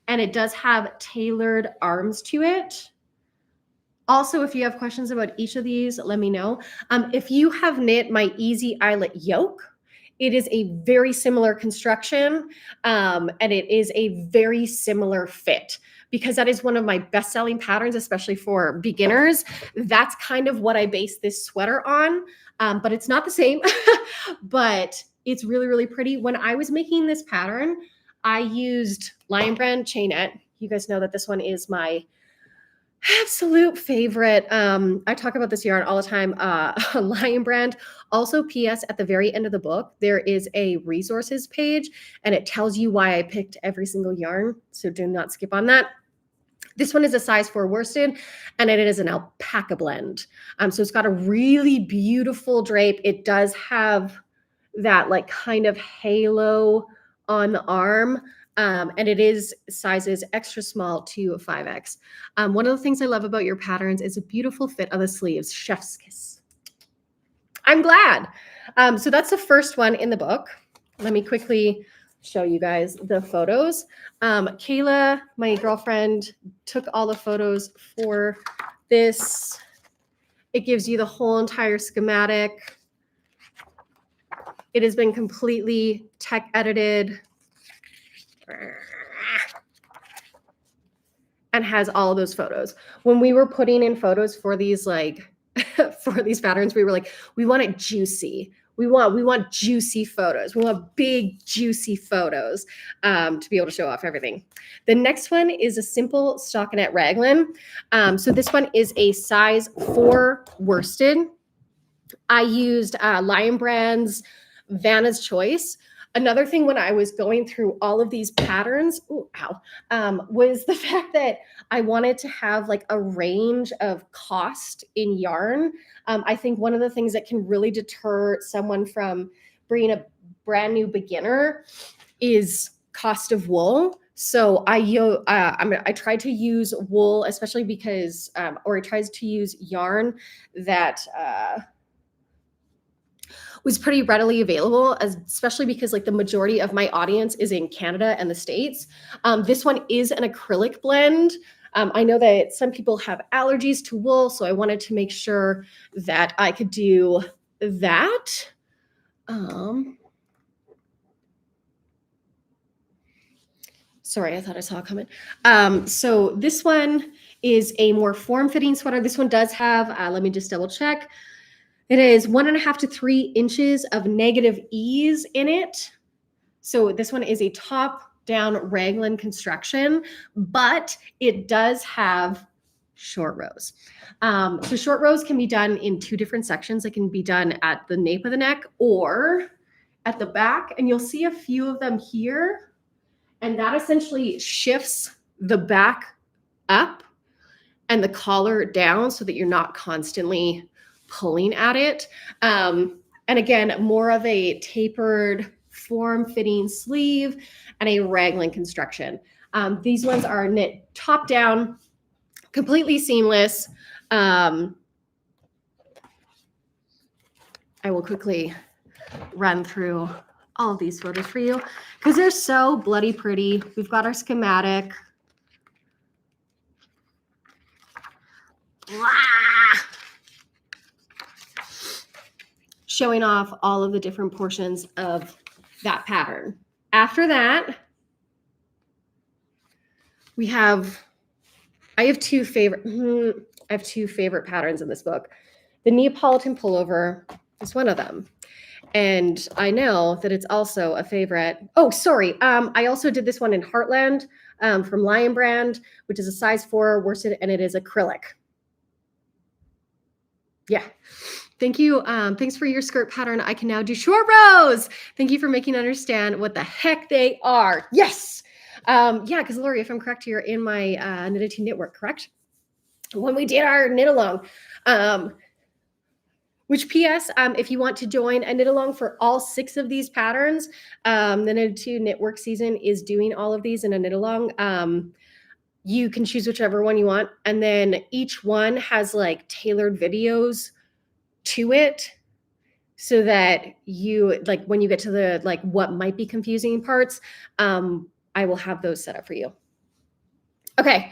and it does have tailored arms to it. Also, if you have questions about each of these, let me know. If you have knit my Easy Eyelet yoke, it is a very similar construction, and it is a very similar fit, because that is one of my best-selling patterns, especially for beginners. That's kind of what I base this sweater on, but it's not the same, but it's really, really pretty. When I was making this pattern, I used Lion Brand chainette. You guys know that this one is my absolute favorite. I talk about this yarn all the time. Lion Brand. Also, PS, at the very end of the book, there is a resources page, and it tells you why I picked every single yarn. So do not skip on that. This one is a size 4 worsted, and it is an alpaca blend. So it's got a really beautiful drape. It does have that like kind of halo on the arm. And it is sizes extra small to 5X. One of the things I love about your patterns is a beautiful fit of the sleeves. Chef's kiss. I'm glad. So that's the first one in the book. Let me quickly show you guys the photos. Kayla, my girlfriend, took all the photos for this. It gives you the whole entire schematic. It has been completely tech edited and has all of those photos. When we were putting in photos for these, like, for these patterns, we were like, we want it juicy. We want juicy photos. We want big, juicy photos to be able to show off everything. The next one is a simple stockinette raglan. So this one is a size 4 worsted. I used Lion Brand's Vanna's Choice. Another thing when I was going through all of these patterns, was the fact that I wanted to have like a range of cost in yarn. I think one of the things that can really deter someone from bringing a brand new beginner is cost of wool. So I tried to use wool, especially because, or I tried to use yarn that was pretty readily available, especially because like the majority of my audience is in Canada and the States. This one is an acrylic blend. I know that some people have allergies to wool, so I wanted to make sure that I could do that. Sorry, I thought I saw a comment. So this one is a more form-fitting sweater. This one does have, let me just double check. It is 1.5 to 3 inches of negative ease in it. So this one is a top-down raglan construction, but it does have short rows. So short rows can be done in 2 different sections. It can be done at the nape of the neck or at the back, and you'll see a few of them here. And that essentially shifts the back up and the collar down so that you're not constantly pulling at it. And again, more of a tapered form-fitting sleeve and a raglan construction. These ones are knit top down, completely seamless. I will quickly run through all of these photos for you because they're so bloody pretty. We've got our schematic. Showing off all of the different portions of that pattern. After that, I have two favorite patterns in this book. The Neapolitan pullover is one of them. And I know that it's also a favorite. Oh, sorry. I also did this one in Heartland from Lion Brand, which is a size 4 worsted, and it is acrylic. Yeah. Thank you. Thanks for your skirt pattern. I can now do short rows. Thank you for making me understand what the heck they are. Yes. Yeah, because Lori, if I'm correct, you're in my Knitted Tea Knitwork, correct? When we did our knit along. Which PS, if you want to join a knit along for all 6 of these patterns, the Knitted Tea Knitwork season is doing all of these in a knit along. You can choose whichever one you want. And then each one has like tailored videos to it so that you, like, when you get to the, like, what might be confusing parts, I will have those set up for you. Okay.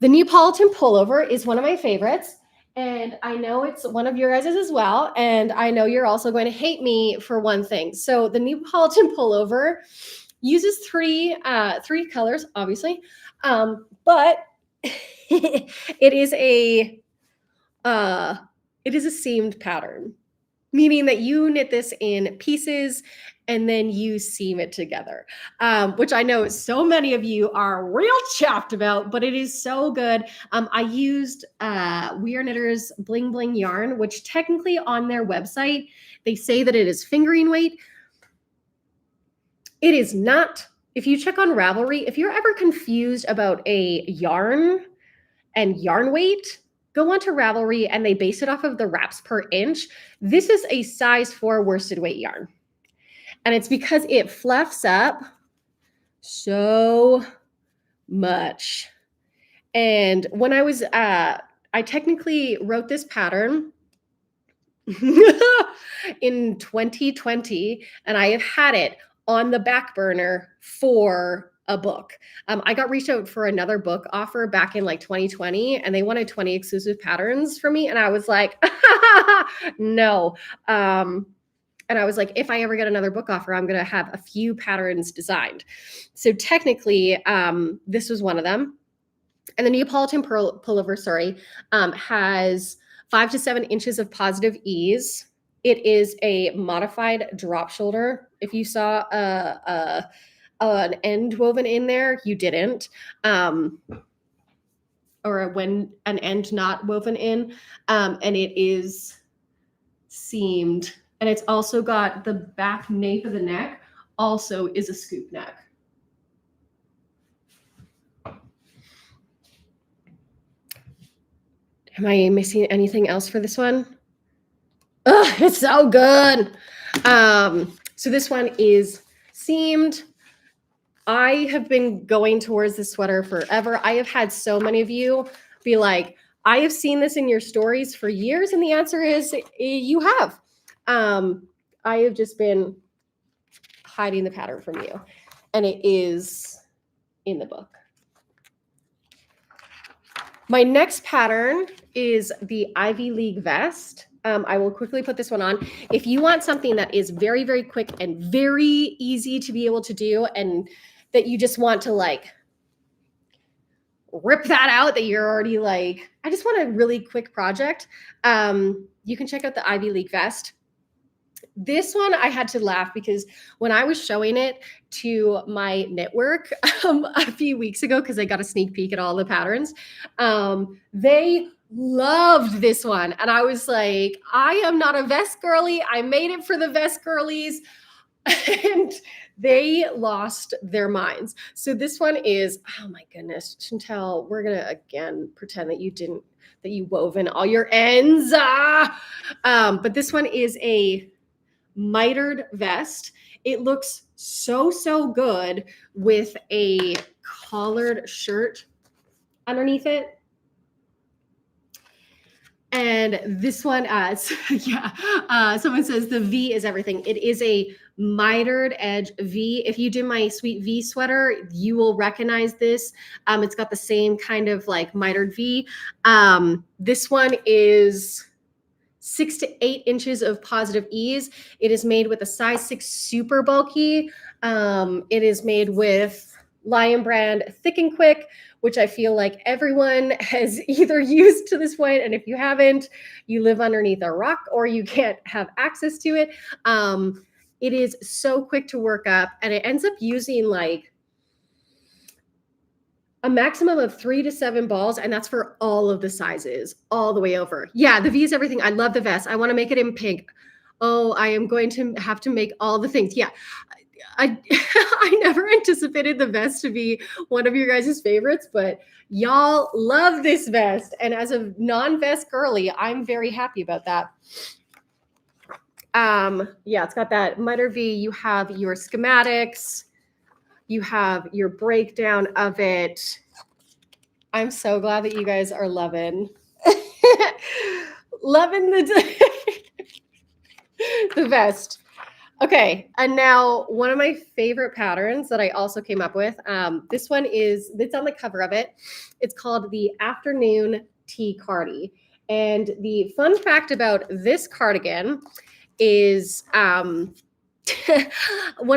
The Neapolitan pullover is one of my favorites. And I know it's one of your guys's as well. And I know you're also going to hate me for one thing. So the Neapolitan pullover uses three colors, obviously. But it is a seamed pattern, meaning that you knit this in pieces and then you seam it together, which I know so many of you are real chapped about, but it is so good. I used We Are Knitters Bling Bling yarn, which technically on their website, they say that it is fingering weight. It is not. If you check on Ravelry, if you're ever confused about a yarn and yarn weight, go onto Ravelry and they base it off of the wraps per inch. This is a size 4 worsted weight yarn. And it's because it fluffs up so much. And when I was, I technically wrote this pattern in 2020, and I have had it on the back burner for a book. I got reached out for another book offer back in like 2020, and they wanted 20 exclusive patterns from me. And I was like, no. And I was like, if I ever get another book offer, I'm going to have a few patterns designed. So technically, this was one of them. And the Neapolitan pullover, has 5 to 7 inches of positive ease. It is a modified drop shoulder. If you saw an end woven in there, you didn't. Or when an end not woven in. And it is seamed. And it's also got the back nape of the neck also is a scoop neck. Am I missing anything else for this one? Oh, it's so good. So this one is seamed. I have been going towards this sweater forever. I have had so many of you be like, I have seen this in your stories for years. And the answer is you have. I have just been hiding the pattern from you. And it is in the book. My next pattern is the Ivy League vest. I will quickly put this one on. If you want something that is very, very quick and very easy to be able to do, and that you just want to like rip that out, that you're already like, I just want a really quick project, you can check out the Ivy League vest. This one I had to laugh because when I was showing it to my network a few weeks ago, because I got a sneak peek at all the patterns, they loved this one. And I was like, I am not a vest girly. I made it for the vest girlies. And they lost their minds. So this one is, oh my goodness, Chantel, we're going to again pretend that you wove in all your ends. But this one is a mitered vest. It looks so good with a collared shirt underneath it. And this one, someone says the V is everything. It is a mitered edge V. If you do my sweet V sweater, you will recognize this. It's got the same kind of like mitered V. This one is 6 to 8 inches of positive ease. It is made with a size 6 super bulky. It is made with Lion Brand Thick and Quick, which I feel like everyone has either used to this point. And if you haven't, you live underneath a rock or you can't have access to it. It is so quick to work up, and it ends up using like a maximum of 3 to 7 balls, and that's for all of the sizes, all the way over. Yeah, the V is everything. I love the vest. I want to make it in pink. Oh, I am going to have to make all the things. Yeah, I never anticipated the vest to be one of your guys' favorites, but y'all love this vest. And as a non-vest girly, I'm very happy about that. Yeah, it's got that miter V. You have your schematics. You have your breakdown of it. I'm so glad that you guys are loving the vest. Okay, and now one of my favorite patterns that I also came up with, this one it's on the cover of it. It's called the Afternoon Tea Cardi. And the fun fact about this cardigan is when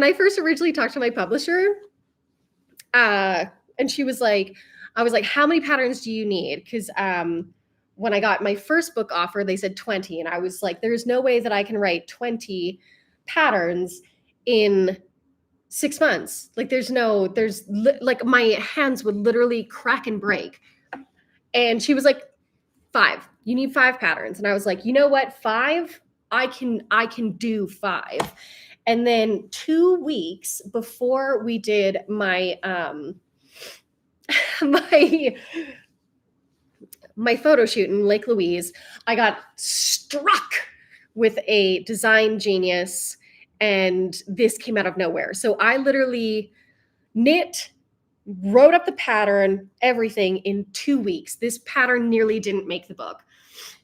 I first originally talked to my publisher, and she was like, I was like, how many patterns do you need? Because when I got my first book offer, they said 20. And I was like, there's no way that I can write 20 patterns in 6 months. Like like my hands would literally crack and break. And she was like, 5. You need 5 patterns. And I was like, you know what? 5, I can do 5. And then 2 weeks before we did my my photo shoot in Lake Louise, I got struck with a design genius, and this came out of nowhere. So I literally wrote up the pattern, everything in 2 weeks. This pattern nearly didn't make the book.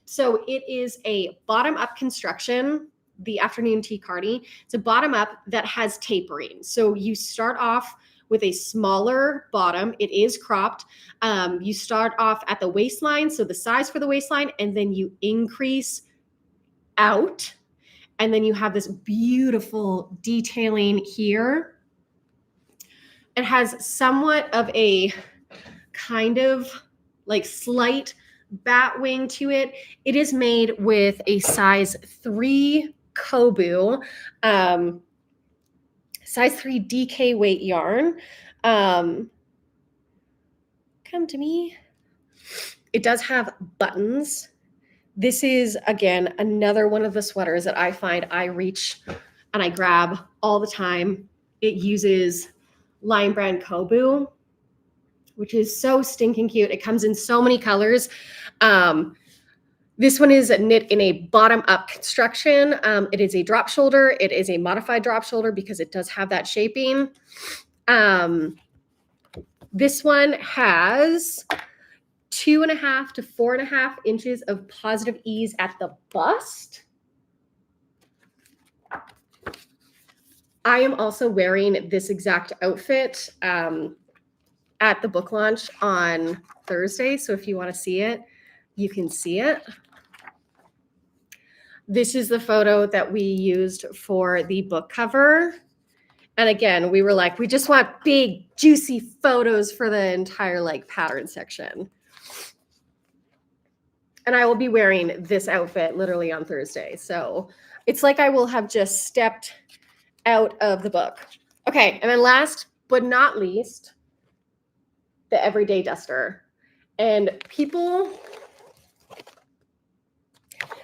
So it is a bottom-up construction, the Afternoon Tea Cardi. It's a bottom-up that has tapering. So you start off with a smaller bottom. It is cropped. You start off at the waistline, so the size for the waistline, and then you increase out. And then you have this beautiful detailing here. It has somewhat of a kind of like slight bat wing to it. It is made with a size 3 Kobu, size 3 DK weight yarn. Come to me. It does have buttons. This is, again, another one of the sweaters that I find I reach and I grab all the time. It uses Lion Brand Kobu, which is so stinking cute. It comes in so many colors. This one is knit in a bottom-up construction. It is a drop shoulder. It is a modified drop shoulder because it does have that shaping. This one has 2.5 to 4.5 inches of positive ease at the bust. I am also wearing this exact outfit at the book launch on Thursday. So if you want to see it, you can see it. This is the photo that we used for the book cover. And again, we were like, we just want big, juicy photos for the entire like pattern section. And I will be wearing this outfit literally on Thursday. So it's like I will have just stepped out of the book. Okay, and then last but not least, the Everyday Duster. And people,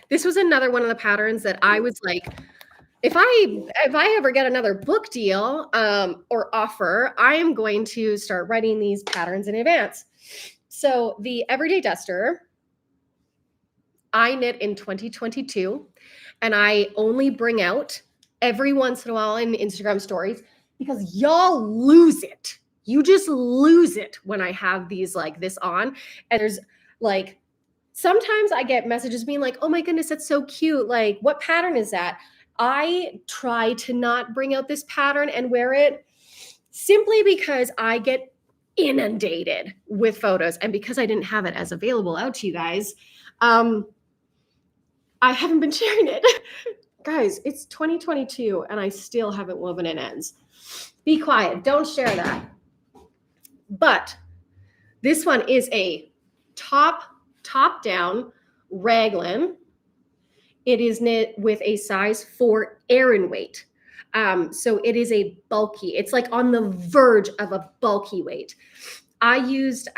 this was another one of the patterns that I was like, if I ever get another book deal or offer, I am going to start writing these patterns in advance. So the Everyday Duster, I knit in 2022, and I only bring out every once in a while in Instagram stories because y'all lose it. You just lose it when I have these like this on. And there's like, sometimes I get messages being like, oh my goodness, that's so cute. Like, what pattern is that? I try to not bring out this pattern and wear it simply because I get inundated with photos. And because I didn't have it as available out to you guys, I haven't been sharing it. Guys, it's 2022 and I still haven't woven in ends. Be quiet. Don't share that. But this one is a top-down raglan. It is knit with a size 4 Aran weight. So it is a bulky. It's like on the verge of a bulky weight. I used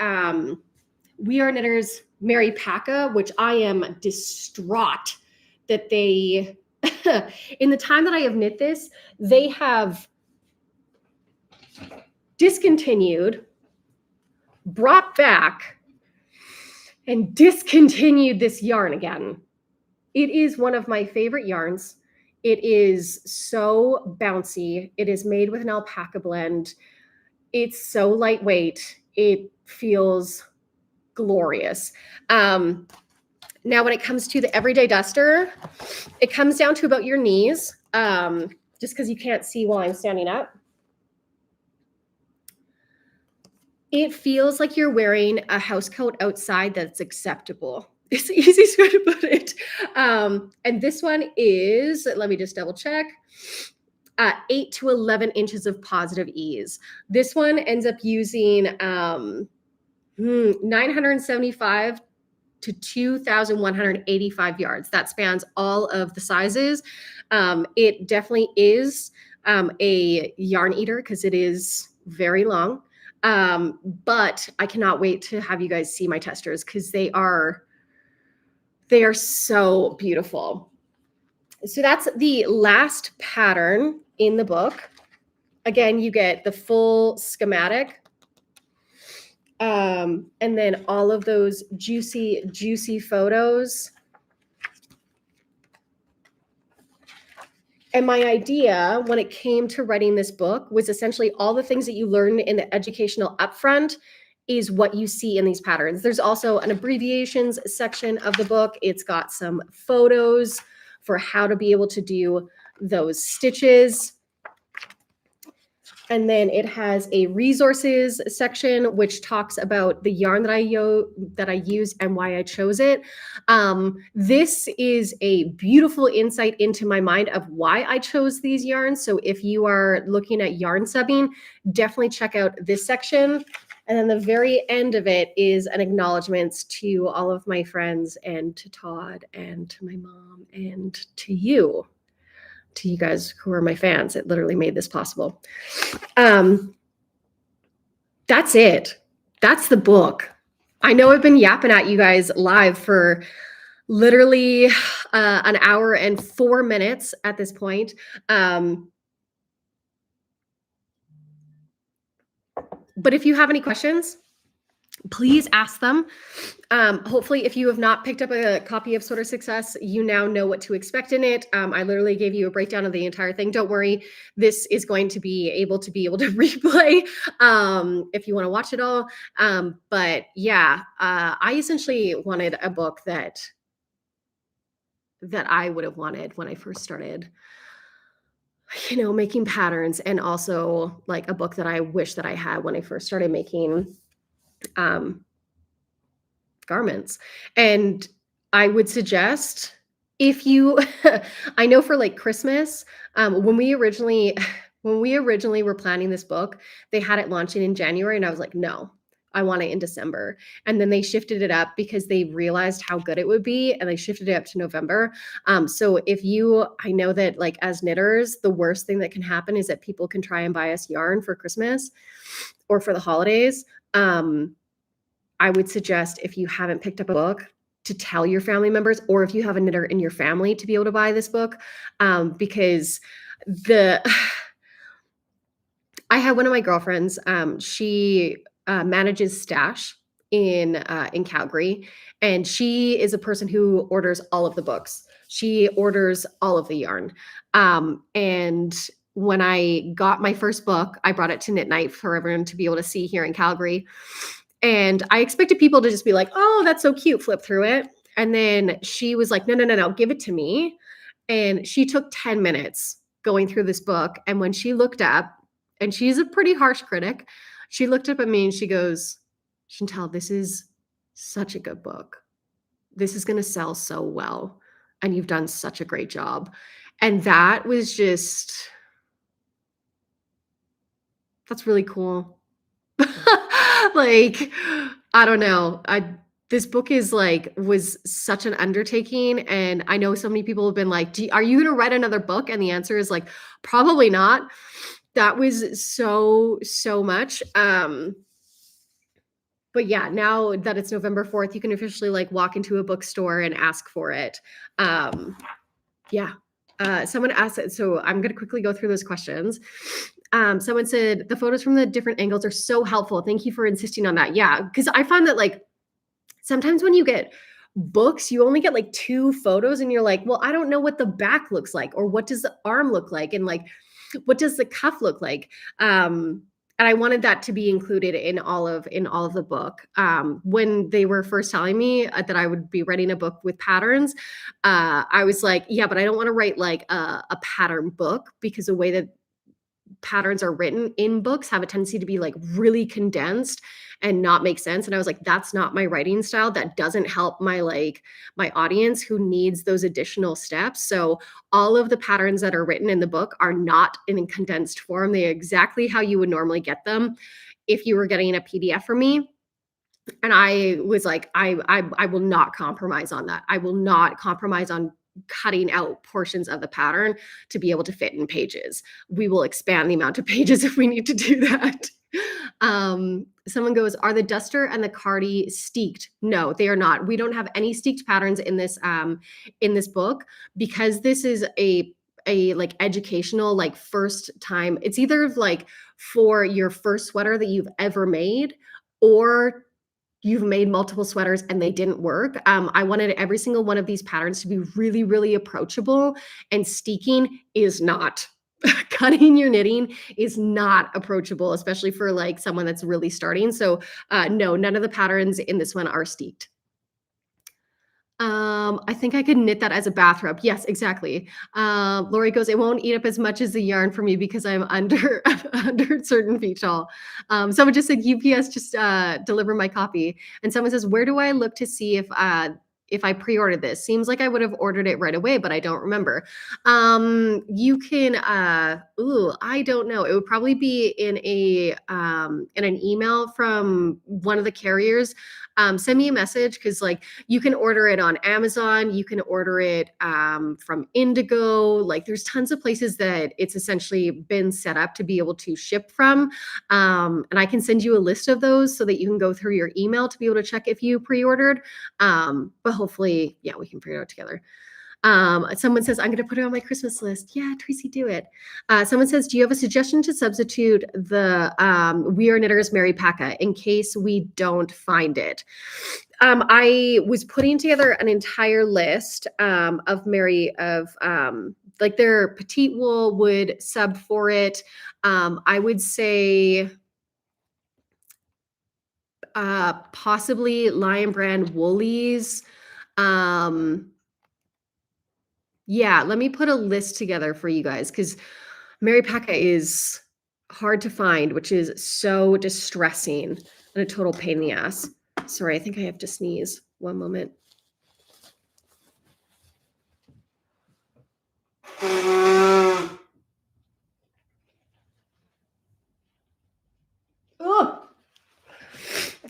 We Are Knitters Mary Packa, which I am distraught that they, in the time that I have knit this, they have discontinued, brought back, and discontinued this yarn again. It is one of my favorite yarns. It is so bouncy. It is made with an alpaca blend. It's so lightweight. It feels glorious. Now, when it comes to the Everyday Duster, it comes down to about your knees, just because you can't see while I'm standing up. It feels like you're wearing a house coat outside that's acceptable. It's the easiest way to put it. And this one is, let me just double check, 8 to 11 inches of positive ease. This one ends up using 975 to 2,185 yards. That spans all of the sizes. It definitely is a yarn eater because it is very long. But I cannot wait to have you guys see my testers because they are so beautiful. So that's the last pattern in the book. Again, you get the full schematic. And then all of those juicy, juicy photos. And my idea when it came to writing this book was essentially all the things that you learn in the educational upfront is what you see in these patterns. There's also an abbreviations section of the book. It's got some photos for how to be able to do those stitches. And then it has a resources section, which talks about the yarn that I use and why I chose it. This is a beautiful insight into my mind of why I chose these yarns. So if you are looking at yarn subbing, definitely check out this section. And then the very end of it is an acknowledgments to all of my friends and to Todd and to my mom and to you guys who are my fans. It literally made this possible. That's it. That's the book. I know I've been yapping at you guys live for literally an hour and 4 minutes at this point. But if you have any questions, please ask them. Hopefully, if you have not picked up a copy of Sweater Success, you now know what to expect in it. I literally gave you a breakdown of the entire thing. Don't worry, this is going to be able to replay if you want to watch it all. But yeah, I essentially wanted a book that I would have wanted when I first started, making patterns, and also like a book that I wish that I had when I first started making garments. And I would suggest, if you I know for like Christmas, when we originally were planning this book, they had it launching in January, and I was like, no, I want it in December. And then they shifted it up because they realized how good it would be, and they shifted it up to November. So I know that like as knitters, the worst thing that can happen is that people can try and buy us yarn for Christmas or for the holidays. I would suggest, if you haven't picked up a book, to tell your family members, or if you have a knitter in your family, to be able to buy this book, because I had one of my girlfriends. She manages Stash in Calgary, and she is a person who orders all of the books. She orders all of the yarn, and when I got my first book, I brought it to Knit Night for everyone to be able to see here in Calgary. And I expected people to just be like, oh, that's so cute, flip through it. And then she was like, no, give it to me. And she took 10 minutes going through this book. And when she looked up, and she's a pretty harsh critic, she looked up at me and she goes, Chantel, this is such a good book. This is going to sell so well. And you've done such a great job. And that was that's really cool. Like, I don't know. This book was such an undertaking. And I know so many people have been like, are you going to write another book? And the answer is like, probably not. That was so much. But yeah, now that it's November 4th, you can officially like walk into a bookstore and ask for it. Yeah. Someone asked, so I'm going to quickly go through those questions. Someone said the photos from the different angles are so helpful. Thank you for insisting on that. Yeah, because I find that like sometimes when you get books, you only get like 2 photos, and you're like, well, I don't know what the back looks like, or what does the arm look like, and like what does the cuff look like. And I wanted that to be included in all of the book. When they were first telling me that I would be writing a book with patterns, I was like, yeah, but I don't want to write like a pattern book, because the way that patterns are written in books have a tendency to be like really condensed and not make sense. And I was like, that's not my writing style. That doesn't help my audience who needs those additional steps. So all of the patterns that are written in the book are not in condensed form. They're exactly how you would normally get them if you were getting a PDF from me. And I was like, I will not compromise on that. I will not compromise on cutting out portions of the pattern to be able to fit in pages. We will expand the amount of pages if we need to do that. Someone goes, are the duster and the cardi steeked? No, they are not. We don't have any steeked patterns in this book, because this is a like educational, like first time. It's either like for your first sweater that you've ever made, or you've made multiple sweaters and they didn't work. I wanted every single one of these patterns to be really, really approachable, and steeking is not. Cutting your knitting is not approachable, especially for like someone that's really starting. So no, none of the patterns in this one are steeked. I think I could knit that as a bathrobe. Yes, exactly. Lori goes, "It won't eat up as much as the yarn for me because I'm under under certain feet tall." Someone just said, "UPS just deliver my copy." And someone says, "Where do I look to see if I pre-ordered this? Seems like I would have ordered it right away, but I don't remember." You can I don't know. It would probably be in an email from one of the carriers. Send me a message because like you can order it on Amazon, you can order it from Indigo. Like there's tons of places that it's essentially been set up to be able to ship from. And I can send you a list of those so that you can go through your email to be able to check if you pre-ordered. But hopefully, yeah, we can figure it out together. Someone says, I'm going to put it on my Christmas list. Yeah, Tracy, do it. Someone says, do you have a suggestion to substitute the We Are Knitters Mary Paca in case we don't find it? I was putting together an entire list of Mary of like their petite wool would sub for it. I would say possibly Lion Brand Woolies. Yeah, let me put a list together for you guys because Mary Paca is hard to find, which is so distressing and a total pain in the ass. Sorry, I think I have to sneeze. One moment. Oh,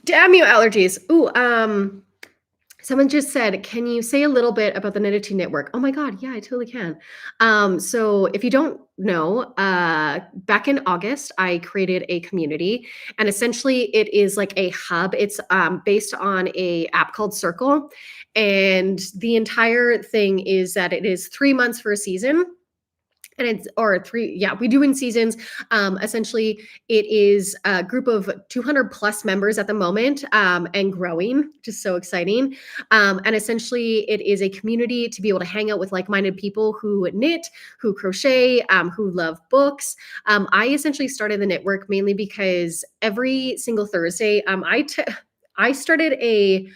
damn you, allergies. Ooh, someone just said, can you say a little bit about the Knitted to Network? Oh my God, yeah, I totally can. So if you don't know, back in August, I created a community and essentially it is like a hub. It's based on a app called Circle. And the entire thing is that it is 3 months for a season and it's or three, yeah, we do in seasons. Essentially it is a group of 200 plus members at the moment, and growing, which is so exciting. And essentially it is a community to be able to hang out with like-minded people who knit, who crochet, who love books. I essentially started the network mainly because every single Thursday, I started a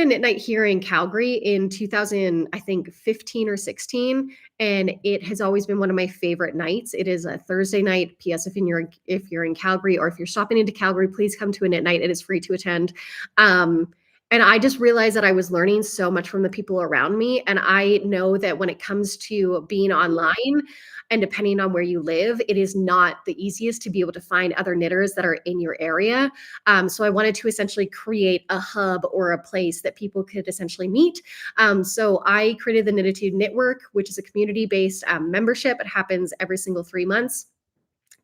knit night here in Calgary in 2000, I think 15 or 16, and it has always been one of my favorite nights. It is a Thursday night. P.S. If you're in Calgary or if you're stopping into Calgary, please come to a knit night. It is free to attend. And I just realized that I was learning so much from the people around me. And I know that when it comes to being online, and depending on where you live, it is not the easiest to be able to find other knitters that are in your area. So I wanted to essentially create a hub or a place that people could essentially meet. So I created the Knititude Network, which is a community-based membership. It happens every single 3 months.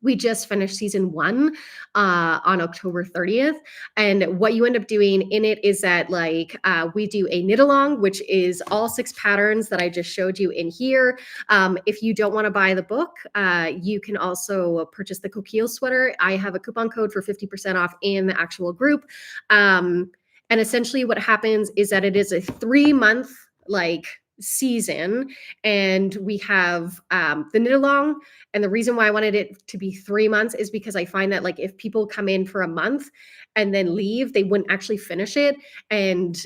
We just finished season one on October 30th. And what you end up doing in it is that like we do a knit along, which is all 6 patterns that I just showed you in here. If you don't want to buy the book, you can also purchase the coquille sweater. I have a coupon code for 50% off in the actual group. And essentially what happens is that it is a 3-month like season, and we have the knit along. And the reason why I wanted it to be 3 months is because I find that like if people come in for a month and then leave, they wouldn't actually finish it. And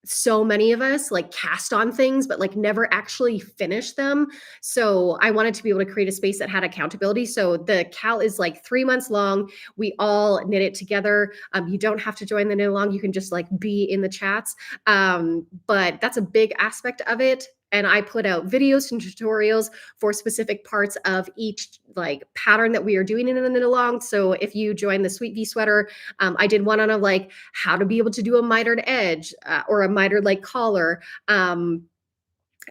so many of us like cast on things but like never actually finish them. So I wanted to be able to create a space that had accountability. So the cal is like 3 months long. We all knit it together. You don't have to join the knit along, you can just like be in the chats. But that's a big aspect of it. And I put out videos and tutorials for specific parts of each like pattern that we are doing in the knit along. So if you join the Sweet V sweater, I did one on a like how to be able to do a mitered edge or a mitered like collar,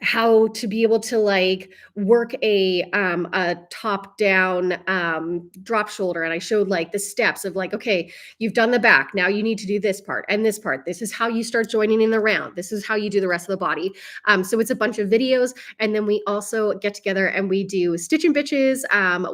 how to be able to like work a top down drop shoulder. And I showed like the steps of like, okay, you've done the back, now you need to do this part and this part. This is how you start joining in the round. This is how you do the rest of the body. So it's a bunch of videos. And then we also get together and we do stitch and bitches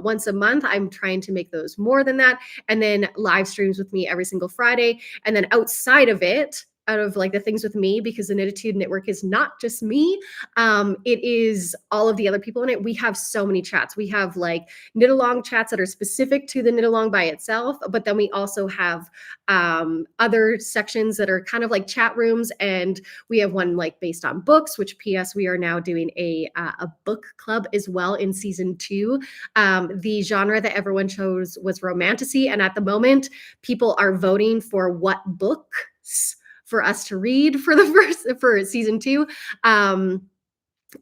once a month. I'm trying to make those more than that. And then live streams with me every single Friday. And then outside of it, out of like the things with me, because the Knititude Network is not just me. It is all of the other people in it. We have so many chats. We have like knit along chats that are specific to the knit along by itself, but then we also have other sections that are kind of like chat rooms, and we have one like based on books, which PS we are now doing a book club as well in season 2. The genre that everyone chose was romantasy, and at the moment people are voting for what books for us to read for season 2.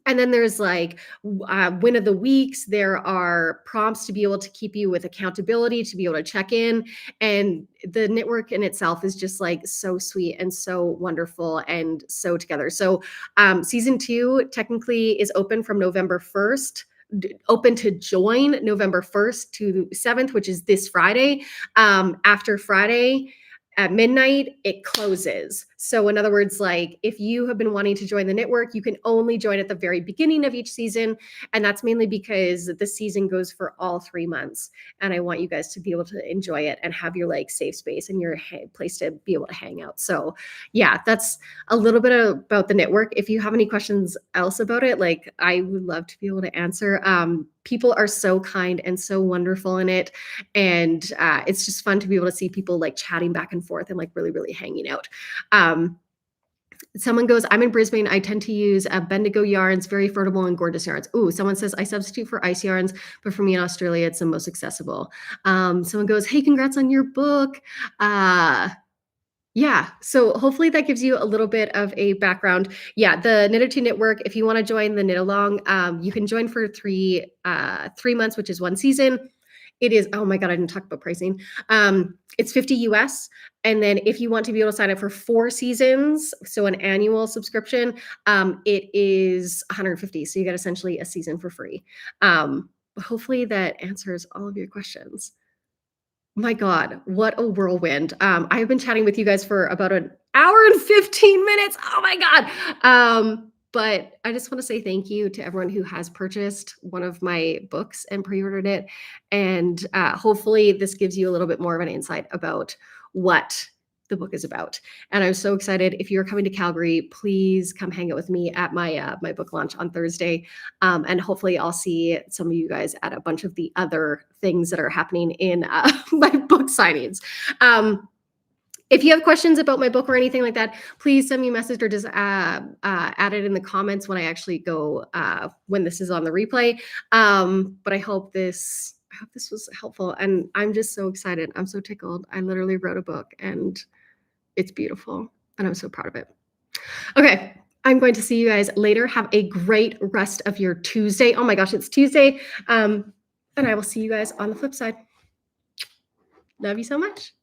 And then there's like win of the weeks. There are prompts to be able to keep you with accountability, to be able to check in. And the network in itself is just like so sweet and so wonderful and so together. So season 2 technically is open from November 1st. Open to join November 1st to 7th, which is this Friday. After Friday, at midnight, it closes. So in other words, like if you have been wanting to join the network, you can only join at the very beginning of each season. And that's mainly because the season goes for all 3 months. And I want you guys to be able to enjoy it and have your like safe space and your place to be able to hang out. So yeah, that's a little bit about the network. If you have any questions else about it, like I would love to be able to answer. People are so kind and so wonderful in it. And it's just fun to be able to see people like chatting back and forth and like really, really hanging out. Someone goes, I'm in Brisbane. I tend to use Bendigo yarns, very affordable and gorgeous yarns. Ooh, someone says, I substitute for ice yarns, but for me in Australia, it's the most accessible. Someone goes, hey, congrats on your book. Yeah, so hopefully that gives you a little bit of a background. Yeah, the Knit2 Network, if you want to join the knit along, you can join for 3 months, which is 1 season. It is, oh my God, I didn't talk about pricing. It's $50 US. And then if you want to be able to sign up for 4 seasons, so an annual subscription, it is $150. So you get essentially a season for free. Hopefully that answers all of your questions. My God, what a whirlwind. I have been chatting with you guys for about an hour and 15 minutes. Oh my God. But I just want to say thank you to everyone who has purchased one of my books and pre-ordered it. And hopefully this gives you a little bit more of an insight about what the book is about. And I'm so excited. If you're coming to Calgary, please come hang out with me at my my book launch on Thursday. And hopefully I'll see some of you guys at a bunch of the other things that are happening in my book signings. If you have questions about my book or anything like that, please send me a message or just add it in the comments when I actually go, when this is on the replay. But I hope this was helpful. And I'm just so excited. I'm so tickled. I literally wrote a book and it's beautiful. And I'm so proud of it. Okay. I'm going to see you guys later. Have a great rest of your Tuesday. Oh my gosh, it's Tuesday. And I will see you guys on the flip side. Love you so much.